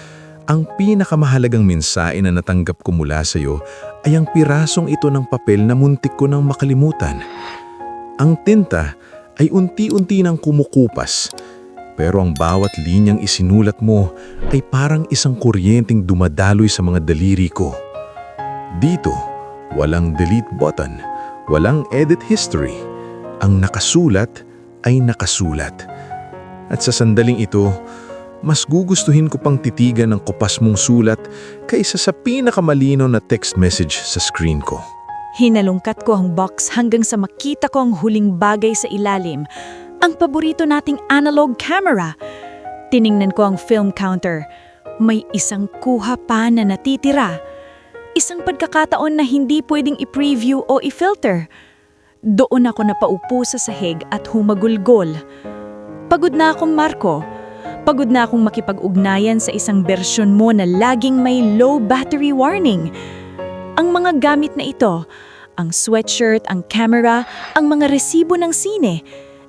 ang pinakamahalagang mensahe na natanggap ko mula sa iyo ay ang pirasong ito ng papel na muntik ko nang makalimutan. Ang tinta ay unti-unti nang kumukupas, pero ang bawat linyang isinulat mo ay parang isang kuryenteng dumadaloy sa mga daliri ko. Dito, walang delete button, walang edit history. Ang nakasulat ay nakasulat. At sa sandaling ito, mas gugustuhin ko pang titigan ang kupas mong sulat kaysa sa pinakamalinaw na text message sa screen ko. Hinalungkat ko ang box hanggang sa makita ko ang huling bagay sa ilalim, ang paborito nating analog camera. Tiningnan ko ang film counter. May isang kuha pa na natitira. Isang pagkakataon na hindi pwedeng i-preview o i-filter. Doon ako napaupo sa sahig at humagulgol. Pagod na akong Marco. Pagod na akong makipag-ugnayan sa isang bersyon mo na laging may low battery warning. Ang mga gamit na ito, ang sweatshirt, ang camera, ang mga resibo ng sine,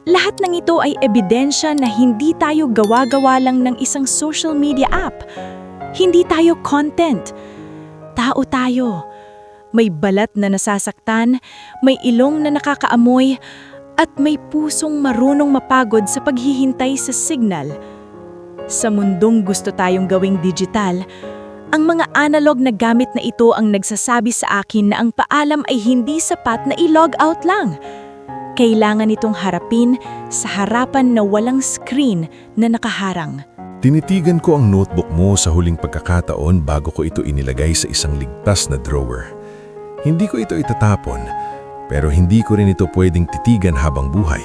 lahat ng ito ay ebidensya na hindi tayo gawa-gawa lang ng isang social media app. Hindi tayo content. Tao tayo. May balat na nasasaktan, may ilong na nakakaamoy, at may pusong marunong mapagod sa paghihintay sa signal. Sa mundong gusto tayong gawing digital, ang mga analog na gamit na ito ang nagsasabi sa akin na ang paalam ay hindi sapat na i-log out lang. Kailangan itong harapin sa harapan na walang screen na nakaharang. Tinitigan ko ang notebook mo sa huling pagkakataon bago ko ito inilagay sa isang ligtas na drawer. Hindi ko ito itatapon, pero hindi ko rin ito pwedeng titigan habang buhay.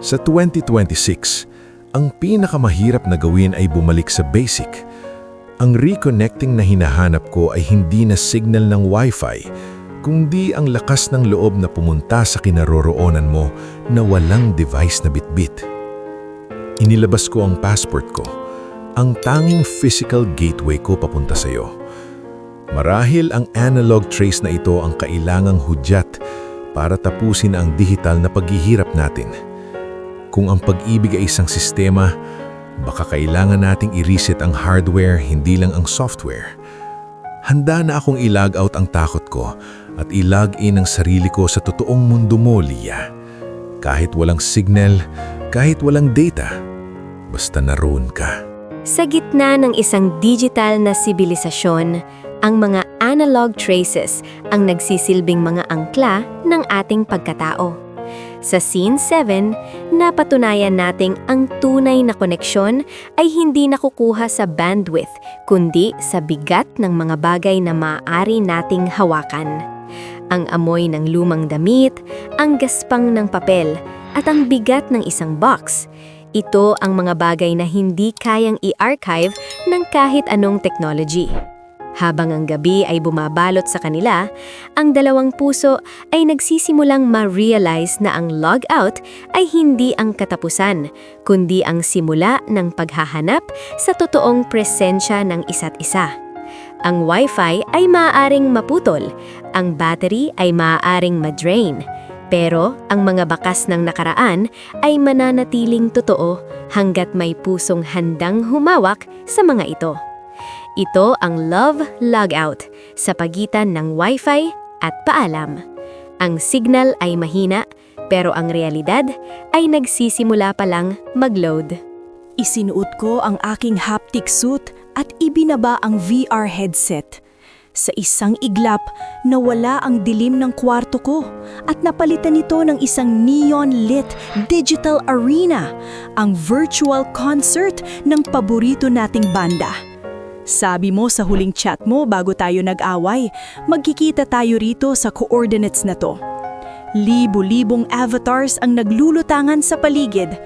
Sa 2026, ang pinakamahirap na gawin ay bumalik sa basic. Ang reconnecting na hinahanap ko ay hindi na signal ng Wi-Fi, kundi ang lakas ng loob na pumunta sa kinaroroonan mo na walang device na bitbit. Inilabas ko ang passport ko, ang tanging physical gateway ko papunta sa iyo. Marahil ang analog trace na ito ang kailangang hudyat para tapusin ang digital na paghihirap natin. Kung ang pag-ibig ay isang sistema, baka kailangan nating i-reset ang hardware, hindi lang ang software. Handa na akong i-log out ang takot ko at i-log in ang sarili ko sa totoong mundo mo, Lia. Kahit walang signal, kahit walang data, basta naroon ka. Sa gitna ng isang digital na sibilisasyon, ang mga analog traces ang nagsisilbing mga angkla ng ating pagkatao. Sa Scene 7, napatunayan nating ang tunay na koneksyon ay hindi nakukuha sa bandwidth, kundi sa bigat ng mga bagay na maaari nating hawakan. Ang amoy ng lumang damit, ang gaspang ng papel, at ang bigat ng isang box. Ito ang mga bagay na hindi kayang i-archive ng kahit anong technology. Habang ang gabi ay bumabalot sa kanila, ang dalawang puso ay nagsisimulang ma-realize na ang logout ay hindi ang katapusan, kundi ang simula ng paghahanap sa totoong presensya ng isa't isa. Ang Wi-Fi ay maaaring maputol, ang battery ay maaaring ma-drain, pero ang mga bakas ng nakaraan ay mananatiling totoo hanggat may pusong handang humawak sa mga ito. Ito ang love logout sa pagitan ng Wi-Fi at paalam. Ang signal ay mahina, pero ang realidad ay nagsisimula pa lang mag-load. Isinuot ko ang aking haptic suit at ibinaba ang VR headset. Sa isang iglap, nawala ang dilim ng kwarto ko at napalitan ito ng isang neon-lit digital arena, ang virtual concert ng paborito nating banda. Sabi mo sa huling chat mo bago tayo nag-away, magkikita tayo rito sa coordinates na to. Libo-libong avatars ang naglulutangan sa paligid.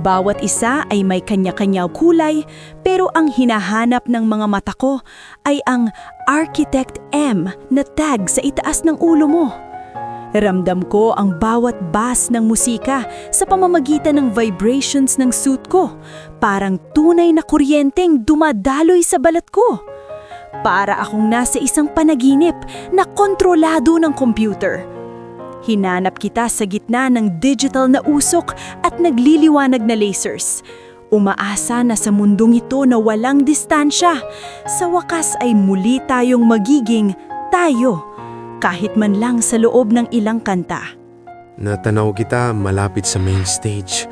Bawat isa ay may kanya-kanyaw kulay, pero ang hinahanap ng mga mata ko ay ang Architect M na tag sa itaas ng ulo mo. Ramdam ko ang bawat bass ng musika sa pamamagitan ng vibrations ng suit ko, parang tunay na kuryenteng dumadaloy sa balat ko. Para akong nasa isang panaginip na kontrolado ng computer. Hinanap kita sa gitna ng digital na usok at nagliliwanag na lasers. Umaasa na sa mundong ito na walang distansya, sa wakas ay muli tayong magiging tayo, kahit man lang sa loob ng ilang kanta. Natanaw kita malapit sa main stage.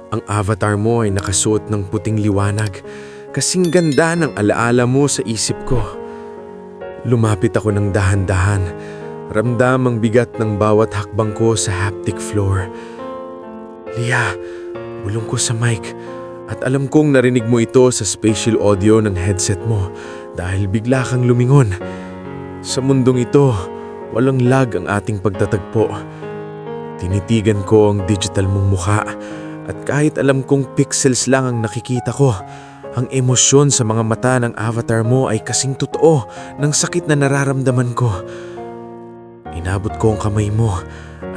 Ang avatar mo ay nakasuot ng puting liwanag. Kasing ganda ng alaala mo sa isip ko. Lumapit ako ng dahan-dahan. Ramdam ang bigat ng bawat hakbang ko sa haptic floor. Lia, bulong ko sa mic. At alam kong narinig mo ito sa spatial audio ng headset mo dahil bigla kang lumingon. Sa mundong ito, walang lag ang ating pagtatagpo. Tinitigan ko ang digital mong mukha at kahit alam kong pixels lang ang nakikita ko, ang emosyon sa mga mata ng avatar mo ay kasing totoo ng sakit na nararamdaman ko. Inabot ko ang kamay mo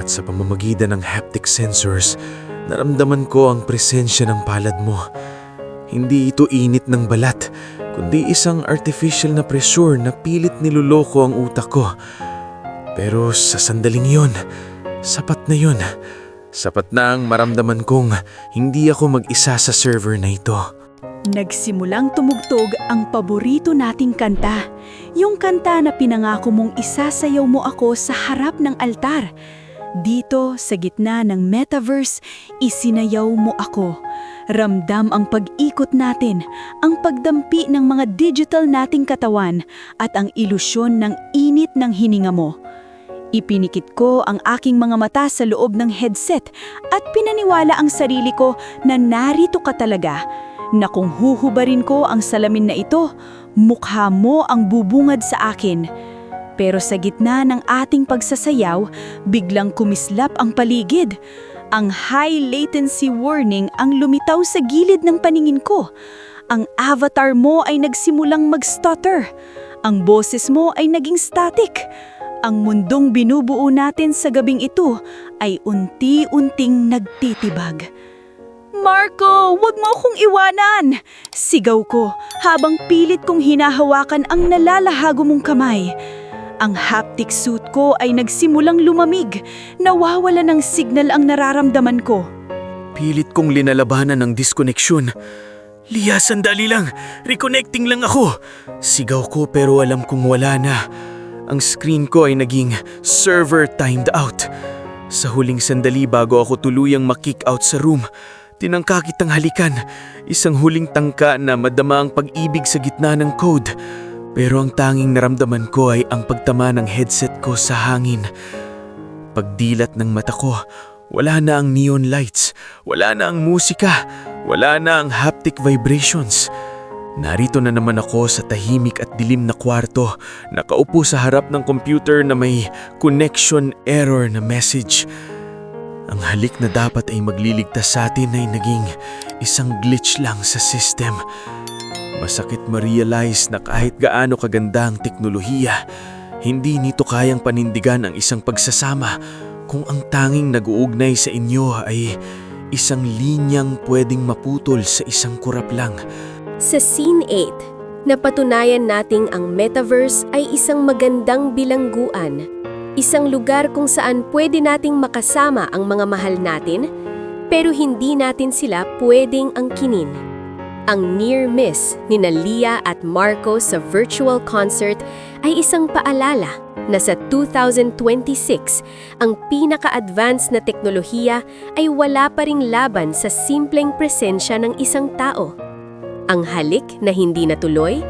at sa pamamagitan ng haptic sensors, naramdaman ko ang presensya ng palad mo. Hindi ito init ng balat, kundi isang artificial na pressure na pilit niluloko ang utak ko. Pero sa sandaling yun, sapat na yun. Sapat na ang maramdaman kong hindi ako mag-isa sa server na ito. Nagsimulang tumugtog ang paborito nating kanta. Yung kanta na pinangako mong isasayaw mo ako sa harap ng altar. Dito, sa gitna ng metaverse, isinayaw mo ako. Ramdam ang pag-ikot natin, ang pagdampi ng mga digital nating katawan at ang ilusyon ng init ng hininga mo. Ipinikit ko ang aking mga mata sa loob ng headset at pinaniwala ang sarili ko na narito ka talaga, na kung huhubarin ko ang salamin na ito, mukha mo ang bubungad sa akin. Pero sa gitna ng ating pagsasayaw, biglang kumislap ang paligid. Ang high latency warning ang lumitaw sa gilid ng paningin ko. Ang avatar mo ay nagsimulang mag-stutter. Ang boses mo ay naging static. Ang mundong binubuo natin sa gabing ito ay unti-unting nagtitibag. Marco, wag mo akong iwanan! Sigaw ko habang pilit kong hinahawakan ang nalalahago mong kamay. Ang haptic suit ko ay nagsimulang lumamig. Nawawala ng signal ang nararamdaman ko. Pilit kong linalabanan ng disconnection. Lia, sandali lang! Reconnecting lang ako! Sigaw ko pero alam kong wala na. Ang screen ko ay naging server timed out. Sa huling sandali bago ako tuluyang makick out sa room, tinangka kitang halikan. Isang huling tangka na madama ang pag-ibig sa gitna ng code. Pero ang tanging naramdaman ko ay ang pagtama ng headset ko sa hangin. Pagdilat ng mata ko, wala na ang neon lights, wala na ang musika, wala na ang haptic vibrations. Narito na naman ako sa tahimik at dilim na kwarto, nakaupo sa harap ng computer na may connection error na message. Ang halik na dapat ay magliligtas sa atin ay naging isang glitch lang sa system. Masakit ma-realize na kahit gaano kaganda ang teknolohiya, hindi nito kayang panindigan ang isang pagsasama kung ang tanging nag-uugnay sa inyo ay isang linyang pwedeng maputol sa isang kurap lang. Sa Scene 8, napatunayan nating ang metaverse ay isang magandang bilangguan. Isang lugar kung saan pwede nating makasama ang mga mahal natin, pero hindi natin sila pwedeng angkinin. Ang near miss ni Lia at Marco sa virtual concert ay isang paalala na sa 2026, ang pinaka-advanced na teknolohiya ay wala pa ring laban sa simpleng presensya ng isang tao. Ang halik na hindi natuloy,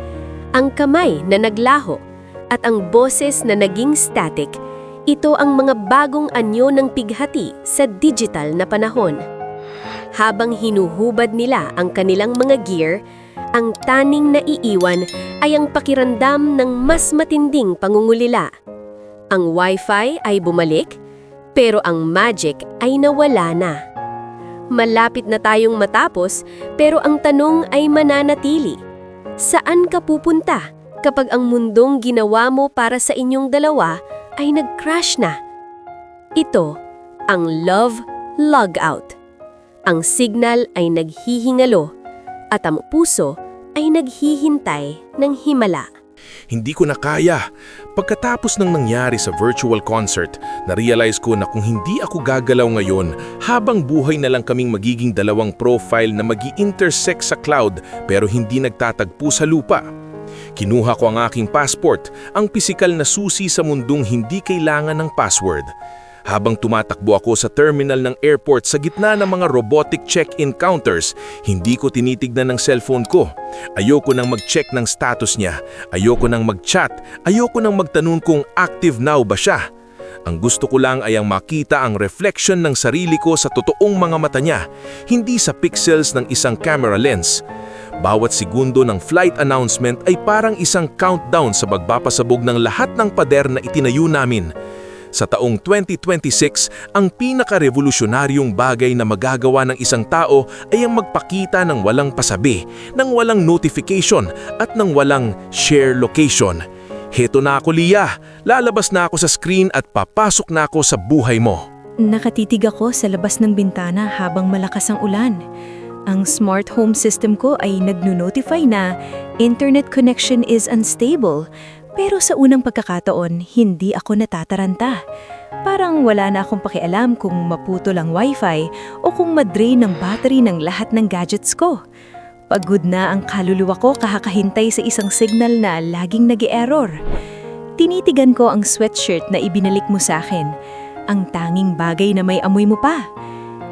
ang kamay na naglaho, at ang boses na naging static, ito ang mga bagong anyo ng pighati sa digital na panahon. Habang hinuhubad nila ang kanilang mga gear, ang taning naiiwan ay ang pakiramdam ng mas matinding pangungulila. Ang Wi-Fi ay bumalik, pero ang magic ay nawala na. Malapit na tayong matapos, pero ang tanong ay mananatili. Saan ka pupunta kapag ang mundong ginawa mo para sa inyong dalawa ay nag-crash na? Ito ang Love Logout. Ang signal ay naghihingalo at ang puso ay naghihintay ng himala. Hindi ko na kaya. Pagkatapos ng nangyari sa virtual concert, na-realize ko na kung hindi ako gagalaw ngayon, habang buhay na lang kaming magiging dalawang profile na magi-intersect sa cloud pero hindi nagtatagpo sa lupa. Kinuha ko ang aking passport, ang pisikal na susi sa mundong hindi kailangan ng password. Habang tumatakbo ako sa terminal ng airport sa gitna ng mga robotic check-in counters, hindi ko tinitignan ng cellphone ko. Ayoko nang mag-check ng status niya, ayoko nang mag-chat, ayoko nang magtanong kung active now ba siya. Ang gusto ko lang ay ang makita ang reflection ng sarili ko sa totoong mga mata niya, hindi sa pixels ng isang camera lens. Bawat segundo ng flight announcement ay parang isang countdown sa pagpapasabog ng lahat ng pader na itinayo namin. Sa taong 2026, ang pinaka-revolusyonaryong bagay na magagawa ng isang tao ay ang magpakita ng walang pasabi, ng walang notification at ng walang share location. Heto na ako, Leah. Lalabas na ako sa screen at papasok na ako sa buhay mo. Nakatitig ako sa labas ng bintana habang malakas ang ulan. Ang smart home system ko ay nagno-notify na internet connection is unstable. Pero sa unang pagkakataon, hindi ako natataranta. Parang wala na akong pakialam kung maputol ang wifi o kung madrain ng battery ng lahat ng gadgets ko. Pagod na ang kaluluwa ko kakahintay sa isang signal na laging nag-e-error. Tinitigan ko ang sweatshirt na ibinalik mo sa akin. Ang tanging bagay na may amoy mo pa.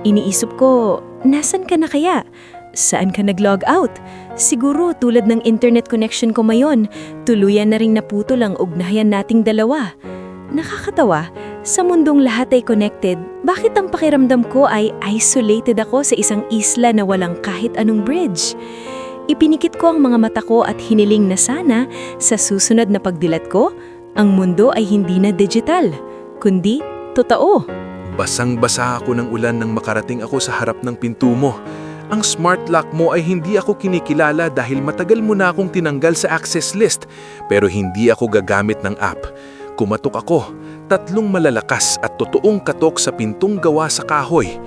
Iniisip ko, nasan ka na kaya? Saan ka nag-log out? Siguro tulad ng internet connection ko ngayon, tuluyan na ring naputol ang ugnayan nating dalawa. Nakakatawa, sa mundong lahat ay connected, bakit ang pakiramdam ko ay isolated ako sa isang isla na walang kahit anong bridge? Ipinikit ko ang mga mata ko at hiniling na sana, sa susunod na pagdilat ko, ang mundo ay hindi na digital, kundi totoo. Basang-basa ako ng ulan nang makarating ako sa harap ng pinto mo. Ang smart lock mo ay hindi ako kinikilala dahil matagal mo na akong tinanggal sa access list, pero hindi ako gagamit ng app. Kumatok ako, 3 malalakas at totoong katok sa pintong gawa sa kahoy.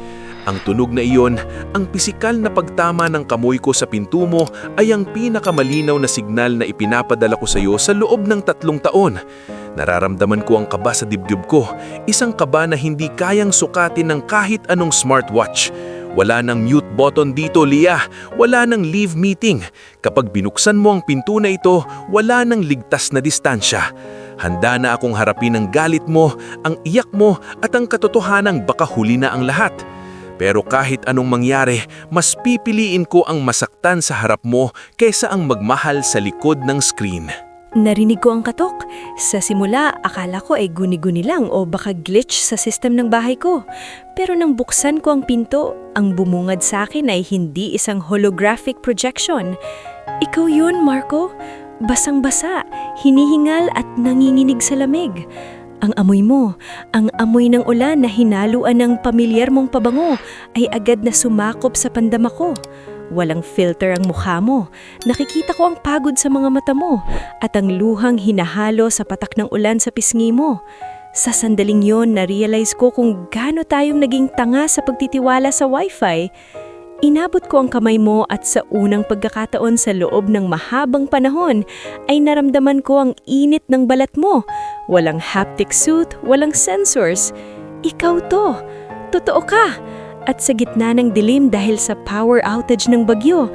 Ang tunog na iyon, ang pisikal na pagtama ng kamoy ko sa pinto mo ay ang pinakamalinaw na signal na ipinapadala ko sa iyo sa loob ng 3 taon. Nararamdaman ko ang kaba sa dibdib ko, isang kaba na hindi kayang sukatin ng kahit anong smartwatch. Wala nang mute button dito, Leah. Wala nang leave meeting. Kapag binuksan mo ang pinto na ito, wala nang ligtas na distansya. Handa na akong harapin ang galit mo, ang iyak mo at ang katotohanang baka huli na ang lahat. Pero kahit anong mangyari, mas pipiliin ko ang masaktan sa harap mo kaysa ang magmahal sa likod ng screen. Narinig ko ang katok. Sa simula, akala ko ay guni-guni lang o baka glitch sa system ng bahay ko. Pero nang buksan ko ang pinto, ang bumungad sa akin ay hindi isang holographic projection. Ikaw yun, Marco. Basang-basa, hinihingal at nanginginig sa lamig. Ang amoy mo, ang amoy ng ulan na hinaluan ng pamilyar mong pabango ay agad na sumakop sa pandama ko. Walang filter ang mukha mo. Nakikita ko ang pagod sa mga mata mo at ang luhang hinahalo sa patak ng ulan sa pisngi mo. Sa sandaling yon, na-realize ko kung gaano tayong naging tanga sa pagtitiwala sa wifi. Inabot ko ang kamay mo at sa unang pagkakataon sa loob ng mahabang panahon ay naramdaman ko ang init ng balat mo. Walang haptic suit, walang sensors. Ikaw to. Totoo ka. At sa gitna ng dilim dahil sa power outage ng bagyo,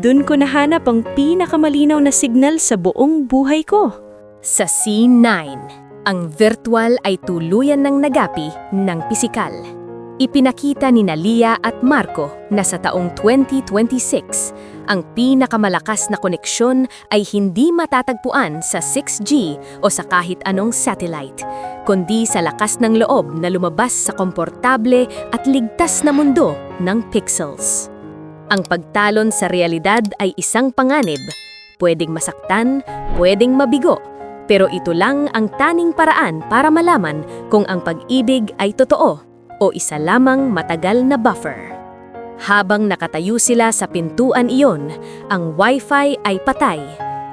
dun ko nahanap ang pinakamalinaw na signal sa buong buhay ko. Sa Scene 9, ang virtual ay tuluyan ng nagapi ng pisikal. Ipinakita ni Leah at Marco na sa taong 2026, ang pinakamalakas na koneksyon ay hindi matatagpuan sa 6G o sa kahit anong satellite, kundi sa lakas ng loob na lumabas sa komportable at ligtas na mundo ng pixels. Ang pagtalon sa realidad ay isang panganib, pwedeng masaktan, pwedeng mabigo, pero ito lang ang tanging paraan para malaman kung ang pag-ibig ay totoo o isa lamang matagal na buffer. Habang nakatayo sila sa pintuan iyon, ang wifi ay patay,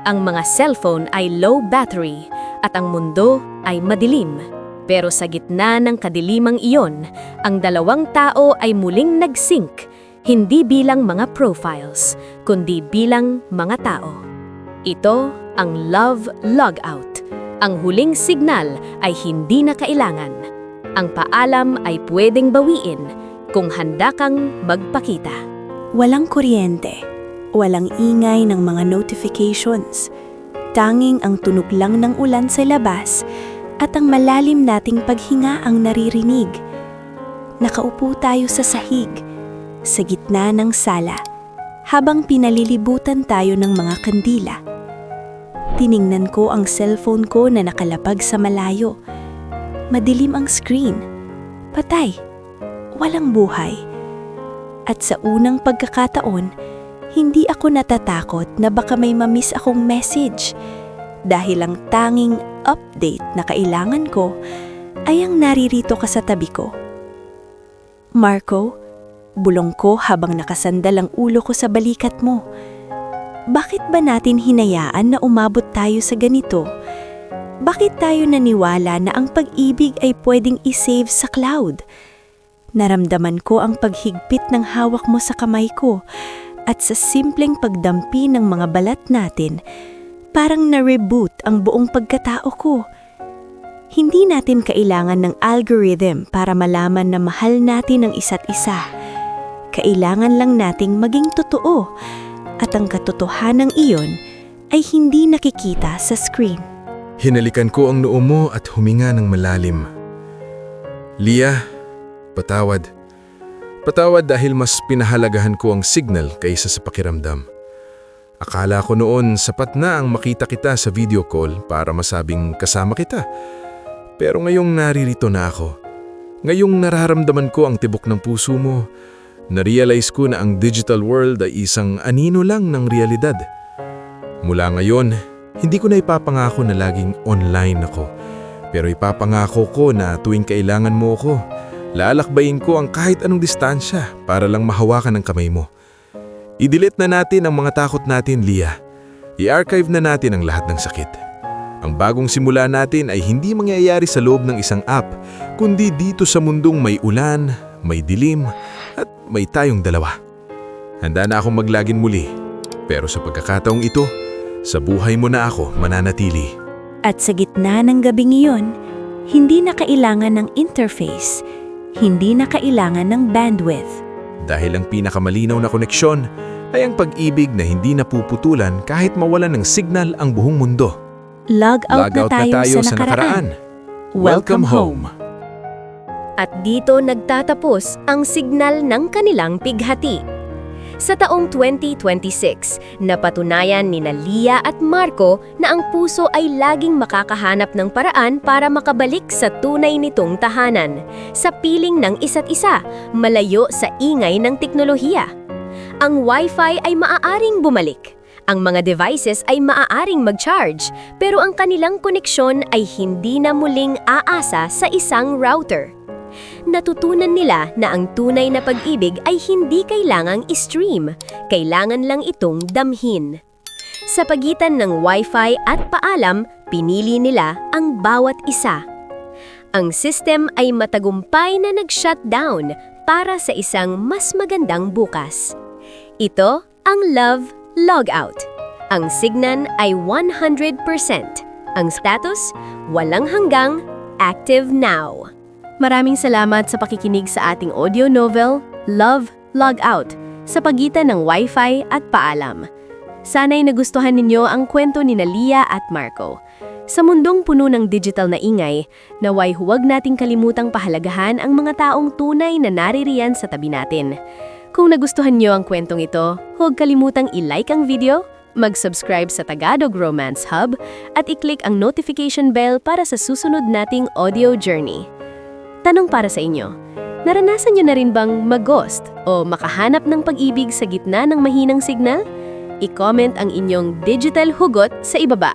ang mga cellphone ay low battery, at ang mundo ay madilim. Pero sa gitna ng kadilimang iyon, ang dalawang tao ay muling nag-sync, hindi bilang mga profiles, kundi bilang mga tao. Ito ang love logout. Ang huling signal ay hindi na kailangan. Ang paalam ay pwedeng bawiin kung handa kang magpakita. Walang kuryente, walang ingay ng mga notifications. Tanging ang tunog lang ng ulan sa labas at ang malalim nating paghinga ang naririnig. Nakaupo tayo sa sahig, sa gitna ng sala, habang pinalilibutan tayo ng mga kandila. Tiningnan ko ang cellphone ko na nakalapag sa malayo. Madilim ang screen. Patay. Walang buhay. At sa unang pagkakataon, hindi ako natatakot na baka may mamiss akong message dahil ang tanging update na kailangan ko ay ang naririto ka sa tabi ko. Marco, bulong ko habang nakasandal ang ulo ko sa balikat mo. Bakit ba natin hinayaan na umabot tayo sa ganito? Bakit tayo naniwala na ang pag-ibig ay pwedeng isave sa cloud? Naramdaman ko ang paghigpit ng hawak mo sa kamay ko at sa simpleng pagdampi ng mga balat natin, parang na-reboot ang buong pagkatao ko. Hindi natin kailangan ng algorithm para malaman na mahal natin ang isa't isa. Kailangan lang nating maging totoo at ang katotohanan iyon ay hindi nakikita sa screen. Hinalikan ko ang noo mo at huminga ng malalim. Lia, patawad. Patawad dahil mas pinahalagahan ko ang signal kaysa sa pakiramdam. Akala ko noon sapat na ang makita kita sa video call para masabing kasama kita. Pero ngayong naririto na ako. Ngayong nararamdaman ko ang tibok ng puso mo, na-realize ko na ang digital world ay isang anino lang ng realidad. Mula ngayon, hindi ko na ipapangako na laging online ako. Pero ipapangako ko na tuwing kailangan mo ako, lalakbayin ko ang kahit anong distansya para lang mahawakan ang kamay mo. I-delete na natin ang mga takot natin, Lia. I-archive na natin ang lahat ng sakit. Ang bagong simula natin ay hindi mangyayari sa loob ng isang app, kundi dito sa mundong may ulan, may dilim, at may tayong dalawa. Handa na akong maglagin muli, pero sa pagkakataong ito, sa buhay mo na ako mananatili. At sa gitna ng gabing iyon, hindi na kailangan ng interface, hindi na kailangan ng bandwidth. Dahil ang pinakamalinaw na koneksyon ay ang pag-ibig na hindi napuputulan kahit mawalan ng signal ang buong mundo. Log out Log na tayo sa nakaraan. Welcome home. At dito nagtatapos ang signal ng kanilang pighati. Sa taong 2026, napatunayan ni Lia at Marco na ang puso ay laging makakahanap ng paraan para makabalik sa tunay nitong tahanan, sa piling ng isa't isa, malayo sa ingay ng teknolohiya. Ang Wi-Fi ay maaaring bumalik. Ang mga devices ay maaaring mag-charge, pero ang kanilang koneksyon ay hindi na muling aasa sa isang router. Natutunan nila na ang tunay na pag-ibig ay hindi kailangang i-stream, kailangan lang itong damhin. Sa pagitan ng Wi-Fi at paalam, pinili nila ang bawat isa. Ang system ay matagumpay na nag-shutdown para sa isang mas magandang bukas. Ito ang Love Logout. Ang signal ay 100%. Ang status, walang hanggang, active now. Maraming salamat sa pakikinig sa ating audio novel, Love Logout, sa pagitan ng Wi-Fi at paalam. Sana'y nagustuhan ninyo ang kwento ni Lia at Marco. Sa mundong puno ng digital na ingay, naway huwag nating kalimutang pahalagahan ang mga taong tunay na naririyan sa tabi natin. Kung nagustuhan nyo ang kwentong ito, huwag kalimutang i-like ang video, mag-subscribe sa Tagalog Romance Hub, at i-click ang notification bell para sa susunod nating audio journey. Tanong para sa inyo, naranasan nyo na rin bang mag-ghost o makahanap ng pag-ibig sa gitna ng mahinang signal? I-comment ang inyong digital hugot sa ibaba.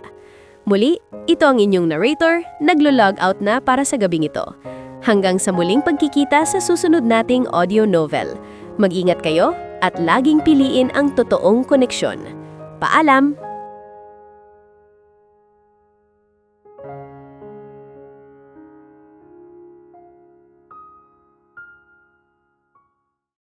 Muli, ito ang inyong narrator, naglo-log out na para sa gabing ito. Hanggang sa muling pagkikita sa susunod nating audio novel. Mag-ingat kayo at laging piliin ang totoong koneksyon. Paalam!